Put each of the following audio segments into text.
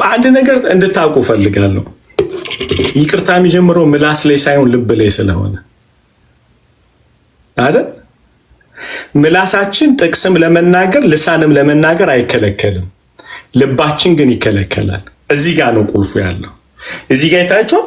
አንድ ነገር እንድታውቁ ፈልጋለሁ። ይቅርታ የሚጀምረው ምላስ ላይ ሳይሆን ልብ ላይ ስለሆነ አይደል? ምላሳችን ጥቅስም ለመናገር ልሳንም ለመናገር አይከለከልም። ልባችን ግን ይከለከላል። እዚህ ጋር ነው ቁልፉ ያለው። እዚህ ጋር የታቸው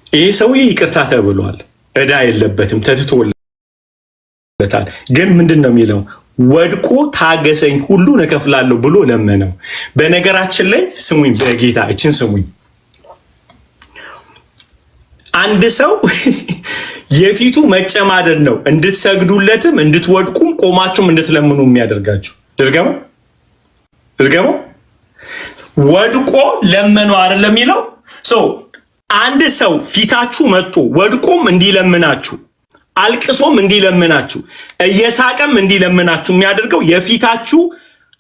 ይሄ ሰውዬ ይቅርታ ተብሏል፣ ዕዳ የለበትም፣ ተትቶለታል። ግን ምንድን ነው የሚለው? ወድቆ ታገሰኝ ሁሉን እከፍላለሁ ብሎ ለመነው። በነገራችን ላይ ስሙኝ፣ በጌታ እችን ስሙኝ። አንድ ሰው የፊቱ መጨማደድ ነው እንድትሰግዱለትም እንድትወድቁም ቆማችሁም እንድትለምኑ የሚያደርጋችሁ። ድርገመው ወድቆ ለመኑ አይደለም የሚለው ሰው። አንድ ሰው ፊታችሁ መጥቶ ወድቆም እንዲለምናችሁ፣ አልቅሶም እንዲለምናችሁ፣ እየሳቀም እንዲለምናችሁ የሚያደርገው የፊታችሁ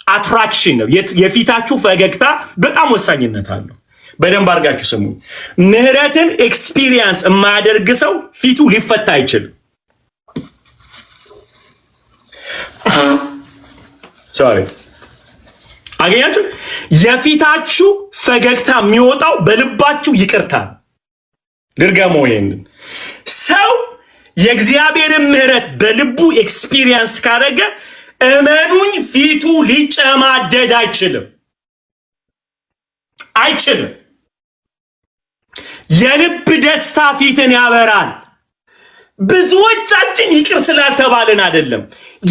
አትራክሽን ነው። የፊታችሁ ፈገግታ በጣም ወሳኝነት አለው። በደንብ አድርጋችሁ ስሙ። ምህረትን ኤክስፒሪየንስ የማያደርግ ሰው ፊቱ ሊፈታ አይችልም። ሶሪ አገኛችሁ? የፊታችሁ ፈገግታ የሚወጣው በልባችሁ ይቅርታ። ድርገሞ ይሄንን ሰው የእግዚአብሔርን ምህረት በልቡ ኤክስፒሪየንስ ካደረገ እመኑኝ ፊቱ ሊጨማደድ አይችልም። የልብ ደስታ ፊትን ያበራል። ብዙዎቻችን ይቅር ስላልተባልን አይደለም፣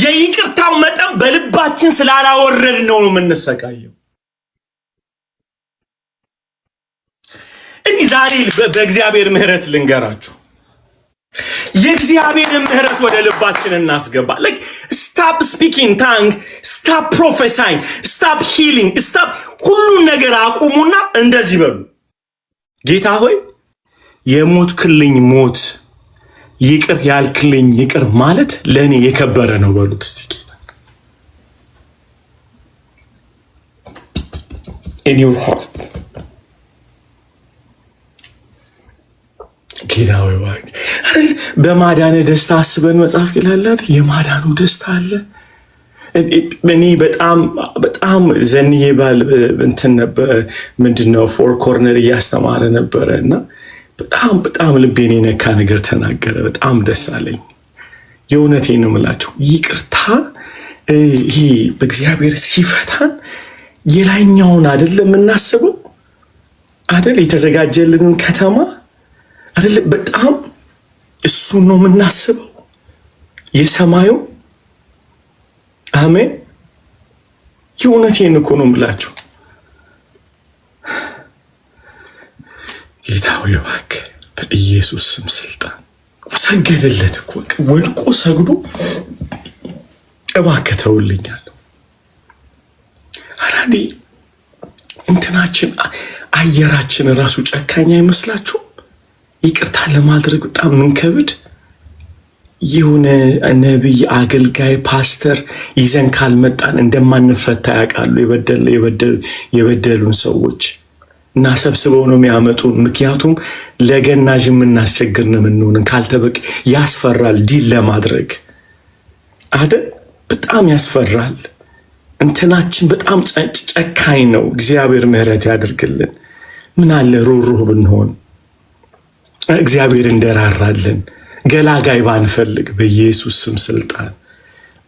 የይቅርታው መጠን በልባችን ስላላወረድ ነው የምንሰቃየው። እኔ ዛሬ በእግዚአብሔር ምህረት ልንገራችሁ፣ የእግዚአብሔርን ምህረት ወደ ልባችን እናስገባ። like stop speaking tongue, stop prophesying, stop healing, stop ሁሉን ነገር አቁሙና እንደዚህ በሉ፣ ጌታ ሆይ የሞትክልኝ ሞት ይቅር ያልክልኝ ይቅር ማለት ለእኔ የከበረ ነው በሉት እስቲ። in your heart ጌታ ሆይ እባክህ በማዳነ ደስታ አስበን መጽሐፍ ይላል። የማዳኑ ደስታ አለ። እኔ በጣም ዘንዬ ባል እንትን ነበር ምንድነው ፎር ኮርነር እያስተማረ ነበረ እና በጣም ልቤን የነካ ነገር ተናገረ። በጣም ደስ አለኝ። የእውነቴን ነው የምላቸው። ይቅርታ ይሄ በእግዚአብሔር ሲፈታን የላይኛውን አይደለም የምናስበው አይደል? የተዘጋጀልን ከተማ አይደል? በጣም እሱን ነው የምናስበው፣ የሰማዩ። አሜን። የእውነቴን እኮ ነው የምላቸው። ጌታ ሆይ እባክህ በኢየሱስ ስም ስልጣን ሰገደለት እኮ ወድቆ ሰግዶ እባክህ ተውልኛለሁ። አራዲ እንትናችን አየራችን ራሱ ጨካኝ አይመስላችሁም? ይቅርታ ለማድረግ በጣም ምንከብድ የሆነ ነብይ፣ አገልጋይ፣ ፓስተር ይዘን ካልመጣን እንደማንፈታ ያውቃሉ። የበደሉን ሰዎች እና ሰብስበው ነው የሚያመጡን። ምክንያቱም ለገናዥ የምናስቸግር ነው የምንሆን። ካልተበቅ ያስፈራል። ዲል ለማድረግ አይደል? በጣም ያስፈራል። እንትናችን በጣም ጨካኝ ነው። እግዚአብሔር ምህረት ያደርግልን። ምን አለ ሩህሩህ ብንሆን፣ እግዚአብሔር እንደራራልን። ገላጋይ ባንፈልግ። በኢየሱስ ስም ስልጣን፣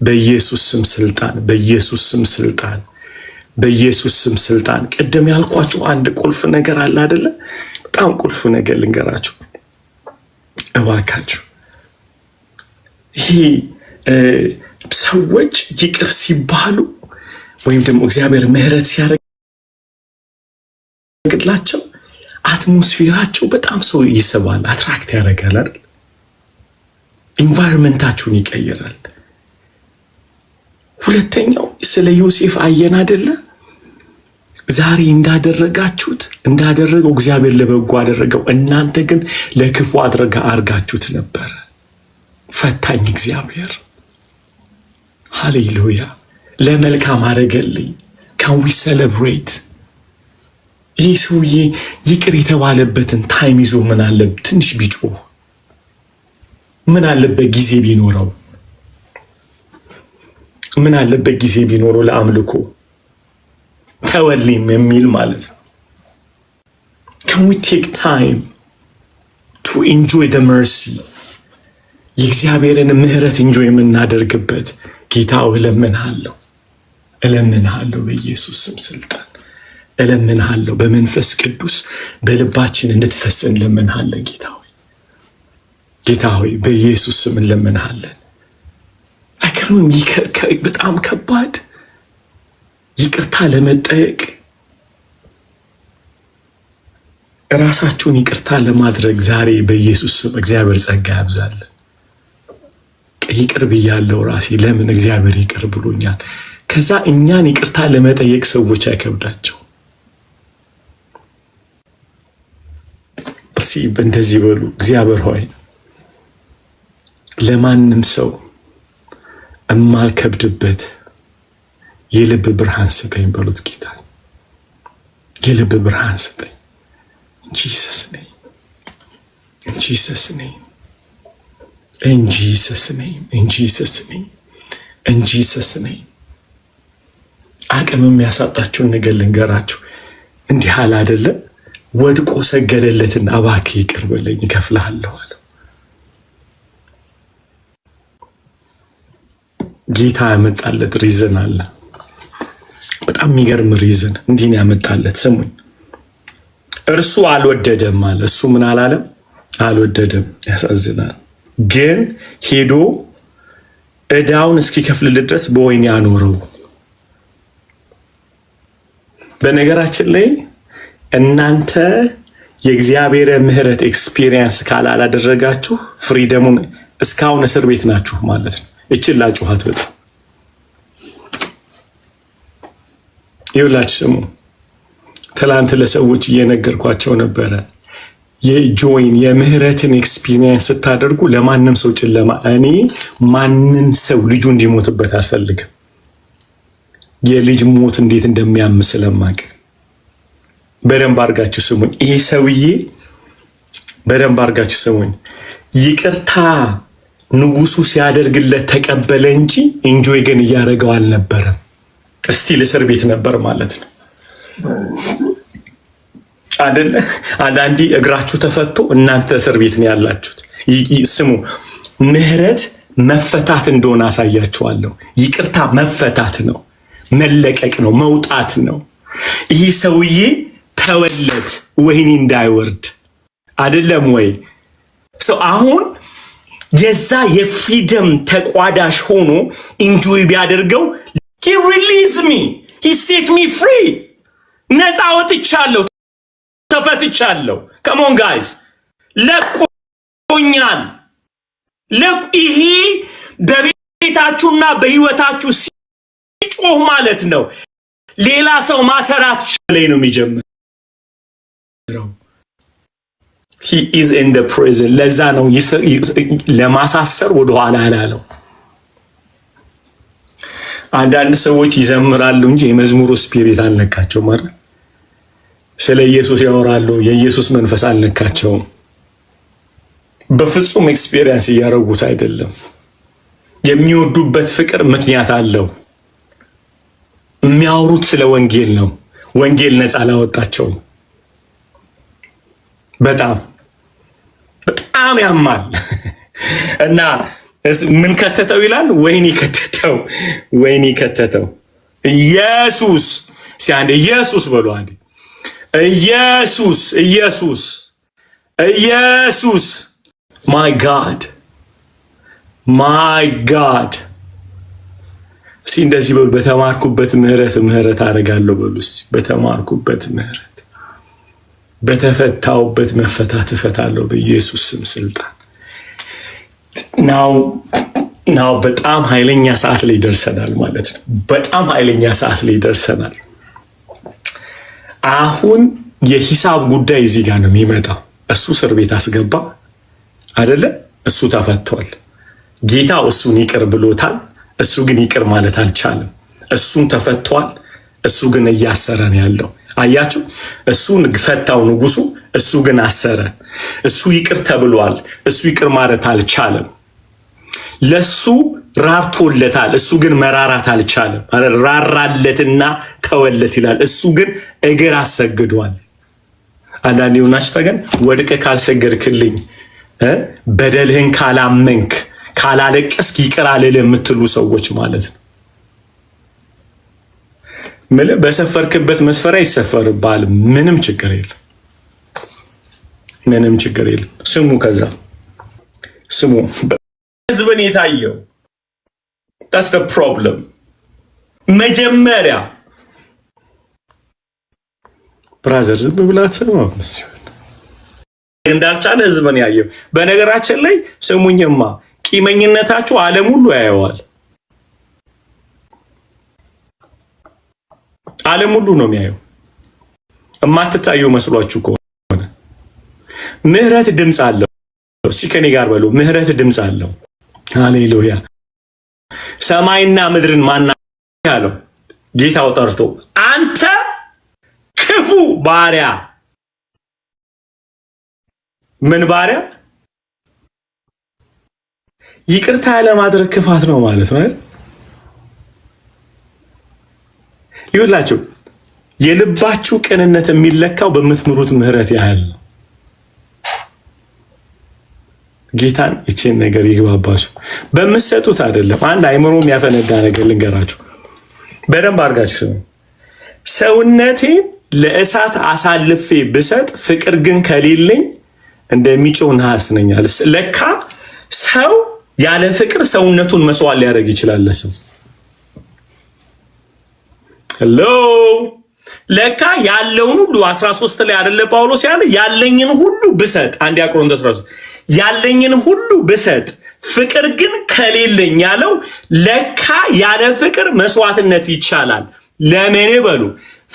በኢየሱስ ስም ስልጣን፣ በኢየሱስ ስም ስልጣን፣ በኢየሱስ ስም ስልጣን። ቅድም ያልኳችሁ አንድ ቁልፍ ነገር አለ አይደለ? በጣም ቁልፍ ነገር ልንገራችሁ እባካችሁ። ይሄ ሰዎች ይቅር ሲባሉ ወይም ደግሞ እግዚአብሔር ምህረት ሲያደርግላቸው አትሞስፌራቸው በጣም ሰው ይስባል፣ አትራክት ያደርጋል አይደል? ኢንቫይሮንመንታችሁን ይቀይራል። ሁለተኛው ስለ ዮሴፍ አየን አይደለ? ዛሬ እንዳደረገው እግዚአብሔር ለበጎ አደረገው። እናንተ ግን ለክፉ አድርጋችሁት ነበረ። ፈታኝ እግዚአብሔር። ሃሌሉያ። ለመልካም አደረገልኝ። ካን ዊ ሴሌብሬት? ይህ ሰውዬ ይቅር የተባለበትን ታይም ይዞ ምን አለ ትንሽ ቢጮህ፣ ምን አለበት ጊዜ ቢኖረው፣ ምን አለበት ጊዜ ቢኖረው ለአምልኮ። ተወልኝ የሚል ማለት ነው። Can we take time to enjoy the mercy? የእግዚአብሔርን ምህረት እንጆይ የምናደርግበት ጌታ እለምንሃለሁ በኢየሱስ ስም ስልጣን እለምንሃለሁ። በመንፈስ ቅዱስ በልባችን እንድትፈስ እንለምንሃለን። ጌታ ሆይ በኢየሱስ ስም እንለምንሃለን። አይከርምም? በጣም ከባድ ይቅርታ ለመጠየቅ ራሳችሁን ይቅርታ ለማድረግ ዛሬ በኢየሱስ ስም እግዚአብሔር ጸጋ ያብዛልን። ይቅር ብያለሁ ራሴ። ለምን እግዚአብሔር ይቅር ብሎኛል። ከዛ እኛን ይቅርታ ለመጠየቅ ሰዎች አይከብዳቸው። እስኪ እንደዚህ በሉ፣ እግዚአብሔር ሆይ ለማንም ሰው እማልከብድበት የልብ ብርሃን ስጠኝ በሉት። ጌታ የልብ ብርሃን ስጠኝ። Jesus name, in Jesus name, in Jesus name, in Jesus name, in Jesus name. አቅም የሚያሳጣችሁን ነገር ልንገራችሁ። እንዲህ አለ አይደለ? ወድቆ ሰገደለትና እባክህ ይቅር በለኝ እከፍልሃለሁ አለ። ጌታ ያመጣለት ሪዝን አለ። በጣም የሚገርም ሪዝን እንዲህ ነው ያመጣለት። ስሙኝ። እርሱ አልወደደም አለ። እሱ ምን አላለም? አልወደደም። ያሳዝናል። ግን ሄዶ ዕዳውን እስኪከፍልለት ድረስ በወህኒ አኖረው። በነገራችን ላይ እናንተ የእግዚአብሔር ምህረት ኤክስፒሪየንስ ካላደረጋችሁ ፍሪደሙን እስካሁን እስር ቤት ናችሁ ማለት ነው። እችላችኋት በጣም ይውላችሁ። ስሙ፣ ትላንት ለሰዎች እየነገርኳቸው ነበረ። የጆይን የምህረትን ኤክስፒሪየንስ ስታደርጉ ለማንም ሰው ጨለማ፣ እኔ ማንም ሰው ልጁ እንዲሞትበት አልፈልግም። የልጅ ሞት እንዴት እንደሚያም ስለማቅ በደንብ አድርጋችሁ ስሙኝ። ይሄ ሰውዬ በደንብ አድርጋችሁ ስሙኝ። ይቅርታ ንጉሱ ሲያደርግለት ተቀበለ እንጂ ኢንጆይ ግን እያደረገው አልነበረም። እስቲል እስር ቤት ነበር ማለት ነው አይደለ? አንዳንዴ እግራችሁ ተፈቶ እናንተ እስር ቤት ነው ያላችሁት። ስሙ፣ ምህረት መፈታት እንደሆነ አሳያችኋለሁ። ይቅርታ መፈታት ነው፣ መለቀቅ ነው፣ መውጣት ነው። ይህ ሰውዬ ተወለት ወህኒ እንዳይወርድ አይደለም ወይ? ሰው አሁን የዛ የፍሪደም ተቋዳሽ ሆኖ ኢንጆይ ቢያደርገው he released me, he set me free፣ ነፃ ወጥቻለሁ፣ ተፈትቻለሁ። come on guys፣ ለቆኛል። ይሄ በቤታችሁና በህይወታችሁ ሲጮህ ማለት ነው ሌላ ሰው ማሰራት ላይ ነው የሚጀምረው። he is in the prison። ለዛ ነው ለማሳሰር ወደኋላ አላለው። አንዳንድ ሰዎች ይዘምራሉ እንጂ የመዝሙሩ ስፒሪት አልነካቸው ማለት ስለ ኢየሱስ ያወራሉ፣ የኢየሱስ መንፈስ አልነካቸውም። በፍጹም ኤክስፒሪየንስ እያደረጉት አይደለም። የሚወዱበት ፍቅር ምክንያት አለው። የሚያወሩት ስለ ወንጌል ነው። ወንጌል ነፃ አላወጣቸውም። በጣም ያማል። እና ምን ከተተው ይላል? ወይኒ ከተተው። ኢየሱስ ሲያንድ ኢየሱስ በሉ አንዴ። ኢየሱስ ማይ ጋድ እስኪ እንደዚህ በሉ። በተማርኩበት ምህረት አደርጋለሁ በሉ። በተማርኩበት ምህረት፣ በተፈታውበት መፈታት እፈታለሁ በኢየሱስ ስም ስልጣን። ናው በጣም ኃይለኛ ሰዓት ላይ ደርሰናል ማለት ነው። በጣም ኃይለኛ ሰዓት ላይ ደርሰናል። አሁን የሂሳብ ጉዳይ እዚህ ጋር ነው የሚመጣው። እሱ እስር ቤት አስገባ አይደለ? እሱ ተፈቷል። ጌታው እሱን ይቅር ብሎታል። እሱ ግን ይቅር ማለት አልቻለም። እሱን ተፈቷል። እሱ ግን እያሰረ ነው ያለው። አያችሁ? እሱን ፈታው ንጉሱ፣ እሱ ግን አሰረ። እሱ ይቅር ተብሏል። እሱ ይቅር ማለት አልቻለም። ለሱ ራርቶለታል፣ እሱ ግን መራራት አልቻለም። ራራለትና ተወለት ይላል። እሱ ግን እግር አሰግዷል። አንዳንዴ ሆናችሁ ተገን ወድቀ ካልሰገድክልኝ በደልህን ካላመንክ ካላለቀስክ ይቅር አልልህ የምትሉ ሰዎች ማለት ነው። በሰፈርክበት መስፈሪያ ይሰፈርብሃል። ምንም ችግር የለም። ምንም ችግር የለም። ስሙ፣ ከዛ ስሙ። ህዝብን የታየው that's the problem። መጀመሪያ ብራዘር ዝም ብላ አትሰማም እንዳልቻለ ህዝብን ያየው። በነገራችን ላይ ስሙኝማ፣ ቂመኝነታችሁ ዓለም ሁሉ ያየዋል። ዓለም ሁሉ ነው የሚያየው። እማትታዩ መስሏችሁ ከሆነ ምህረት ድምፅ አለው። እስቲ ከኔ ጋር በሉ፣ ምህረት ድምፅ አለው። ሃሌሉያ። ሰማይና ምድርን ማና ያለው ጌታው ጠርቶ አንተ ክፉ ባሪያ። ምን ባሪያ? ይቅርታ ያለማድረግ ክፋት ነው ማለት ነው አይደል? ይኸውላችሁ የልባችሁ ቅንነት የሚለካው በምትምሩት ምህረት ያህል ነው። ጌታን እቺን ነገር ይግባባችሁ። በምትሰጡት አይደለም። አንድ አይምሮ የሚያፈነዳ ነገር ልንገራችሁ፣ በደንብ አድርጋችሁ ስሙ። ሰውነቴን ለእሳት አሳልፌ ብሰጥ ፍቅር ግን ከሌለኝ እንደሚጮህ ነሐስ ነኝ አለ። ለካ ሰው ያለ ፍቅር ሰውነቱን መስዋዕት ሊያደርግ ይችላል ለሰው። ሄሎ ለካ ያለውን ሁሉ 13 ላይ አይደለ ጳውሎስ ያለ ያለኝን ሁሉ ብሰጥ፣ አንድ ቆሮንቶስ 13 ያለኝን ሁሉ ብሰጥ ፍቅር ግን ከሌለኝ ያለው ለካ ያለ ፍቅር መስዋዕትነት ይቻላል። ለምን በሉ፣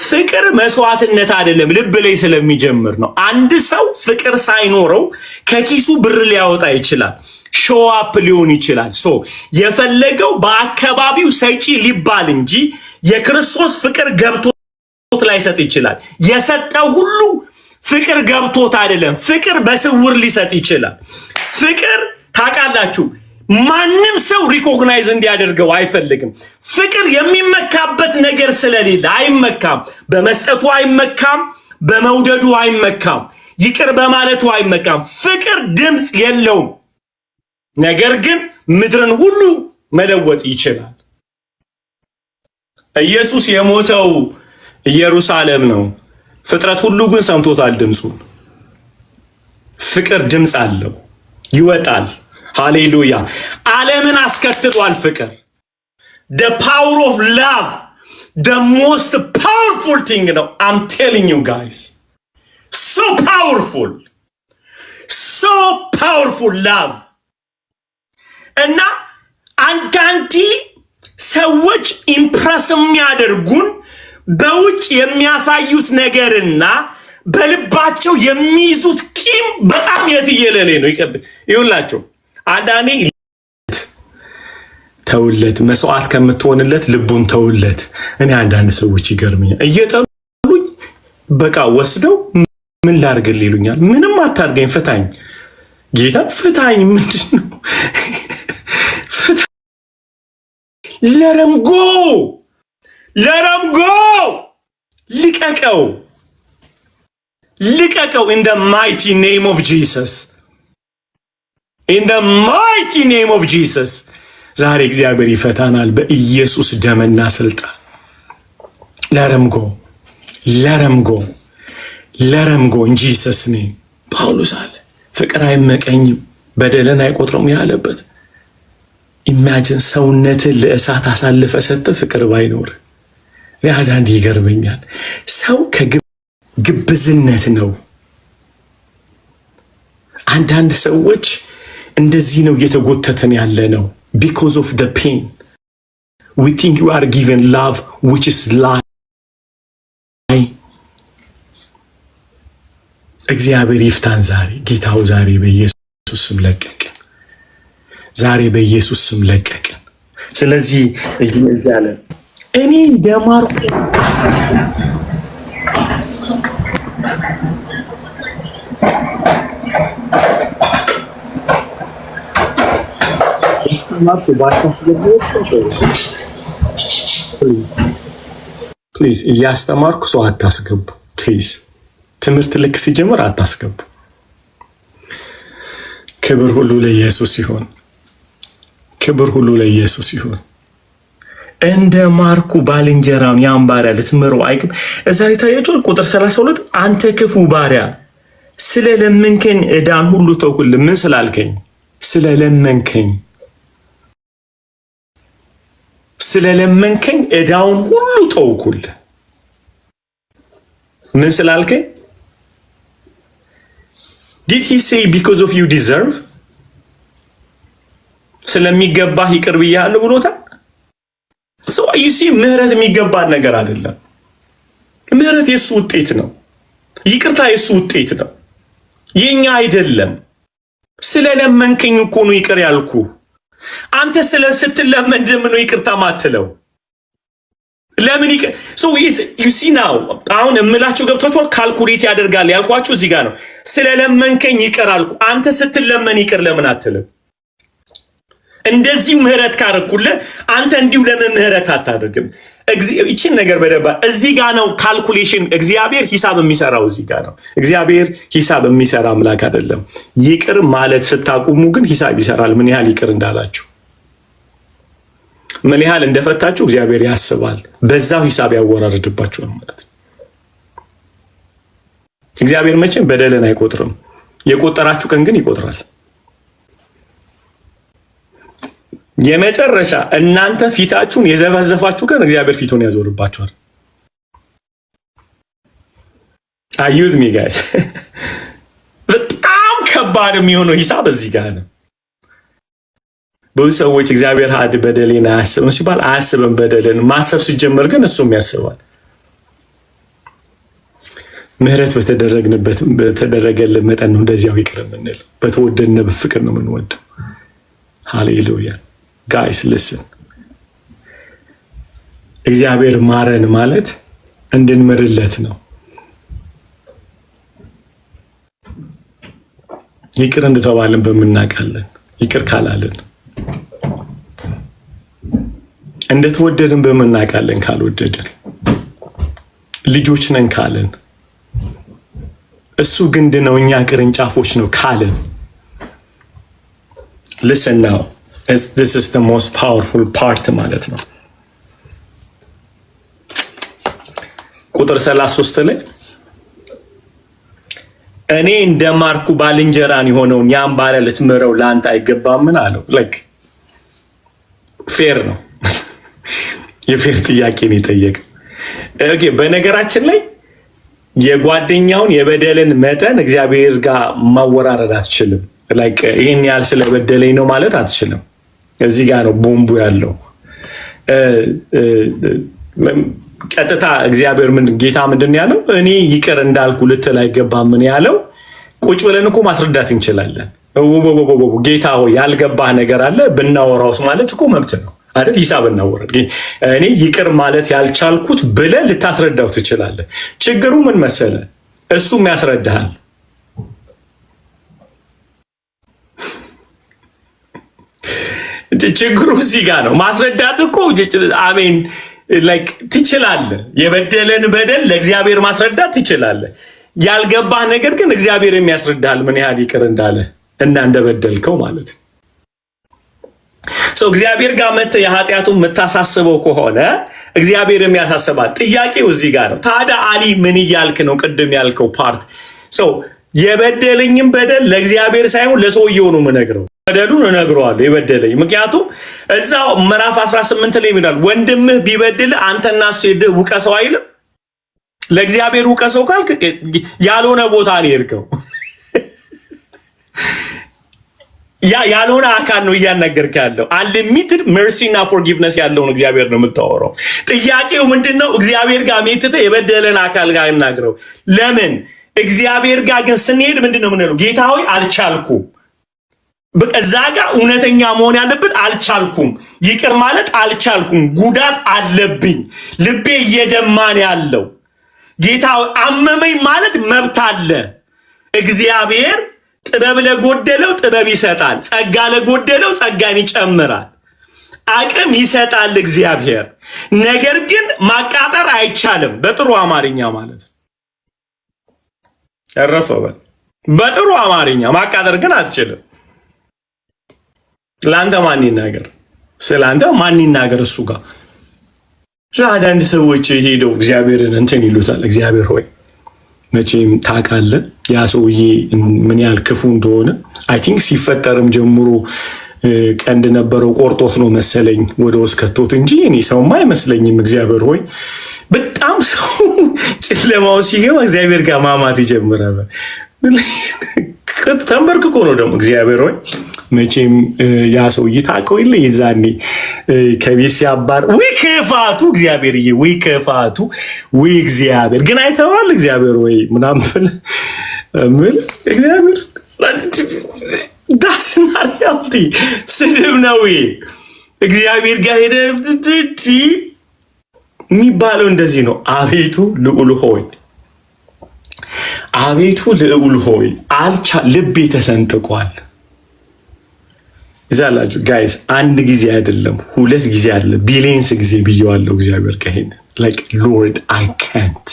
ፍቅር መስዋዕትነት አይደለም፣ ልብ ላይ ስለሚጀምር ነው። አንድ ሰው ፍቅር ሳይኖረው ከኪሱ ብር ሊያወጣ ይችላል፣ ሾው አፕ ሊሆን ይችላል። የፈለገው በአካባቢው ሰጪ ሊባል እንጂ የክርስቶስ ፍቅር ገብቶት ላይሰጥ ይችላል። የሰጠው ሁሉ ፍቅር ገብቶት አይደለም፣ ፍቅር በስውር ሊሰጥ ይችላል። ፍቅር ታውቃላችሁ፣ ማንም ሰው ሪኮግናይዝ እንዲያደርገው አይፈልግም። ፍቅር የሚመካበት ነገር ስለሌለ አይመካም። በመስጠቱ አይመካም፣ በመውደዱ አይመካም፣ ይቅር በማለቱ አይመካም። ፍቅር ድምፅ የለውም፣ ነገር ግን ምድርን ሁሉ መለወጥ ይችላል። ኢየሱስ የሞተው ኢየሩሳሌም ነው። ፍጥረት ሁሉ ግን ሰምቶታል ድምፁን። ፍቅር ድምፅ አለው፣ ይወጣል። ሃሌሉያ። ዓለምን አስከትሏል ፍቅር። the power of love, the most powerful thing ነው። I'm telling you guys, so powerful love። እና አንዳንዴ ሰዎች ኢምፕረስ የሚያደርጉን በውጭ የሚያሳዩት ነገርና በልባቸው የሚይዙት ቂም በጣም የትየለሌ ነው። ይኸውላችሁ አንዳንዴ ተውለት፣ መስዋዕት ከምትሆንለት ልቡን ተውለት። እኔ አንዳንድ ሰዎች ይገርምኛል፣ እየጠሉኝ በቃ ወስደው ምን ላርግልህ ይሉኛል። ምንም አታርገኝ፣ ፍታኝ፣ ጌታ ፍታኝ። ምንድን ነው ፍታኝ? ለረምጎ ልቀቀው in the mighty name of Jesus, in the mighty name of Jesus። ዛሬ እግዚአብሔር ይፈታናል በኢየሱስ ደምና ስልጣን። ለረምጎ in Jesus name። ጳውሎስ አለ ፍቅር አይመቀኝም በደልን አይቆጥረም ያለበት። ኢማጂን ሰውነትን ለእሳት አሳልፈ ሰጠ ፍቅር ባይኖር። አንዳንዴ ይገርመኛል፣ ሰው ከግብዝነት ነው። አንዳንድ ሰዎች እንደዚህ ነው እየተጎተተን ያለ ነው። because of the pain we think you are given love which is lie። እግዚአብሔር ይፍታን ዛሬ። ጌታው ዛሬ በኢየሱስ ስም ለቀቀን። ስለዚህ እያለ እኔ እንደማርኩ እያስተማርኩ ባታስገቡ ፕሊዝ፣ እያስተማርኩ ሰው አታስገቡ ፕሊዝ። ትምህርት ልክ ሲጀምር አታስገቡ። ክብር ሁሉ ለኢየሱስ ይሁን። ክብር ሁሉ ለኢየሱስ ይሁን። እንደ ማርኩ ባልንጀራውን ያን ባሪያ ልትምረው አይግብ። እዛ የታያችሁ ቁጥር 32 አንተ ክፉ ባሪያ ስለለመንከኝ ዕዳን ሁሉ ተውኩልህ። ምን ስላልከኝ? ስለለመንከኝ ስለለመንከኝ ዕዳውን ሁሉ ተውኩልህ። ምን ስላልከኝ? Did he say because of you deserve? ስለሚገባህ ይቅር ብያለሁ ብሎታል። So you see ምህረት የሚገባን ነገር አይደለም። ምህረት የሱ ውጤት ነው። ይቅርታ የሱ ውጤት ነው፣ የኛ አይደለም። ስለለመንከኝ እኮ ነው ይቅር ያልኩ። አንተ ስትለመን ነው ይቅርታ ማትለው? ለምን ይቅር? So you see now አሁን እምላችሁ ገብቷችኋል? ካልኩሌት ያደርጋል ያልኳችሁ እዚህ ጋር ነው። ስለለመንከኝ ይቅር አልኩ። አንተ ስትለመን ይቅር ለምን አትልም? እንደዚህ ምህረት ካረኩልህ አንተ እንዲሁ ለምን ምህረት አታደርግም? እቺን ነገር በደባ እዚህ ጋር ነው ካልኩሌሽን። እግዚአብሔር ሂሳብ የሚሰራው እዚህ ጋር ነው። እግዚአብሔር ሂሳብ የሚሰራ አምላክ አይደለም። ይቅር ማለት ስታቁሙ ግን ሂሳብ ይሰራል። ምን ያህል ይቅር እንዳላችሁ፣ ምን ያህል እንደፈታችሁ እግዚአብሔር ያስባል። በዛው ሂሳብ ያወራርድባችኋል ማለት ነው። እግዚአብሔር መቼም በደልን አይቆጥርም። የቆጠራችሁ ቀን ግን ይቆጥራል። የመጨረሻ እናንተ ፊታችሁን የዘፈዘፋችሁ ቀን እግዚአብሔር ፊቱን ያዞርባችኋል። አዩት ሚ ጋይስ፣ በጣም ከባድ የሚሆነው ሂሳብ እዚህ ጋር ነው። ብዙ ሰዎች እግዚአብሔር ሀድ በደሌን አያስብም ሲባል አያስብም። በደልን ማሰብ ሲጀመር ግን እሱም ያስባል። ምህረት በተደረገልን መጠን ነው እንደዚያው ይቅር የምንለው። በተወደድን በፍቅር ነው የምንወደው። ሃሌሉያ ጋይስ ልስን፣ እግዚአብሔር ማረን ማለት እንድንምርለት ነው። ይቅር እንደተባለን በምናውቃለን። ይቅር ካላለን እንደተወደድን በምናውቃለን። ካልወደድን ልጆች ነን ካለን እሱ ግንድ ነው እኛ ቅርንጫፎች ነው ካለን listen now, this is the most powerful part ማለት ነው። ቁጥር 33 ላይ እኔ እንደማርኩ ባልንጀራን የሆነውን ያን ባሪያ ልትምረው ለአንተ አይገባምን አለው። ላይክ ፌር ነው። የፌር ጥያቄ ነው የጠየቀው። ኦኬ፣ በነገራችን ላይ የጓደኛውን የበደልን መጠን እግዚአብሔር ጋር ማወራረድ አትችልም። ላይክ ይሄን ያህል ስለበደለኝ ነው ማለት አትችልም። እዚህ ጋር ነው ቦምቡ ያለው። ቀጥታ እግዚአብሔር ጌታ ምንድን ያለው? እኔ ይቅር እንዳልኩ ልትል አይገባም። ምን ያለው? ቁጭ ብለን እኮ ማስረዳት እንችላለን። ጌታ ሆይ ያልገባህ ነገር አለ ብናወራውስ ማለት እኮ መብት ነው አይደል? ሂሳብ እናወራድ። እኔ ይቅር ማለት ያልቻልኩት ብለህ ልታስረዳው ትችላለህ። ችግሩ ምን መሰለ? እሱም ያስረዳሃል። ችግሩ እዚህ ጋር ነው። ማስረዳት እኮ አሜን ላይክ ትችላለህ። የበደለን በደል ለእግዚአብሔር ማስረዳት ትችላለህ። ያልገባህ ነገር ግን እግዚአብሔር የሚያስረዳሃል ምን ያህል ይቅር እንዳለ እና እንደበደልከው ማለት ነው። እግዚአብሔር ጋር መጥተህ የኃጢአቱን የምታሳስበው ከሆነ እግዚአብሔር የሚያሳስባል። ጥያቄው እዚህ ጋር ነው። ታዲያ አሊ ምን እያልክ ነው? ቅድም ያልከው ፓርት የበደለኝም በደል ለእግዚአብሔር ሳይሆን ለሰውየው ነው የምነግረው። በደሉን እነግረዋለሁ የበደለኝ። ምክንያቱም እዛው ምዕራፍ 18 ላይ ይላል ወንድምህ ቢበድል አንተና እሱ ሄደህ ውቀሰው አይልም? ለእግዚአብሔር ውቀሰው ካልክ ያልሆነ ቦታ ነው የሄድከው። ያልሆነ አካል ነው እያናገርክ ያለው። አንሊሚትድ መርሲ እና ፎርጊቭነስ ያለውን እግዚአብሔር ነው የምታወራው። ጥያቄው ምንድነው? እግዚአብሔር ጋር ሜትተህ የበደለን አካል ጋር እናግረው። ለምን? እግዚአብሔር ጋር ግን ስንሄድ ምንድነው የምንለው? ጌታ ሆይ አልቻልኩም። በዛ ጋር እውነተኛ መሆን ያለብን አልቻልኩም፣ ይቅር ማለት አልቻልኩም፣ ጉዳት አለብኝ፣ ልቤ እየደማን ያለው ጌታ አመመኝ ማለት መብት አለ። እግዚአብሔር ጥበብ ለጎደለው ጥበብ ይሰጣል፣ ጸጋ ለጎደለው ጸጋን ይጨምራል። አቅም ይሰጣል እግዚአብሔር። ነገር ግን ማቃጠር አይቻልም። በጥሩ አማርኛ ማለት ያረፈበል በጥሩ አማርኛ ማቃጠር ግን አትችልም። ለአንተ ማን ይናገር? ስለአንተ ማን ይናገር? እሱ ጋር አንዳንድ ሰዎች ሄደው እግዚአብሔርን እንትን ይሉታል። እግዚአብሔር ሆይ መቼም ታውቃለህ ያ ሰውዬ ምን ያህል ክፉ እንደሆነ። አይ ቲንክ ሲፈጠርም ጀምሮ ቀንድ ነበረው ቆርጦት ነው መሰለኝ ወደ ውስጥ ከቶት እንጂ እኔ ሰውማ አይመስለኝም። እግዚአብሔር ሆይ በጣም ሰው ጨለማው ሲገባ እግዚአብሔር ጋር ማማት ይጀምራል። ተንበርክኮ ነው ደግሞ እግዚአብሔር ሆይ መቼም ያ ሰውዬ ታውቀው የለ የዛኔ ከቤት ሲያባር ወይ ክፋቱ እግዚአብሔርዬ ወይ ክፋቱ ወይ እግዚአብሔር ግን አይተዋል እግዚአብሔር ወይ ምናምን ምን እግዚአብሔር ዳስና ያልቲ ስድብ ነው እግዚአብሔር ጋር ሄደ የሚባለው እንደዚህ ነው። አቤቱ ልዑል ሆይ አቤቱ ልዑል ሆይ ልቤ ተሰንጥቋል። ይዛላችሁ ጋይስ አንድ ጊዜ አይደለም ሁለት ጊዜ አይደለም ቢሊየንስ ጊዜ ብየዋለሁ። እግዚአብሔር ከሄን ላይክ ሎርድ አይ ካንት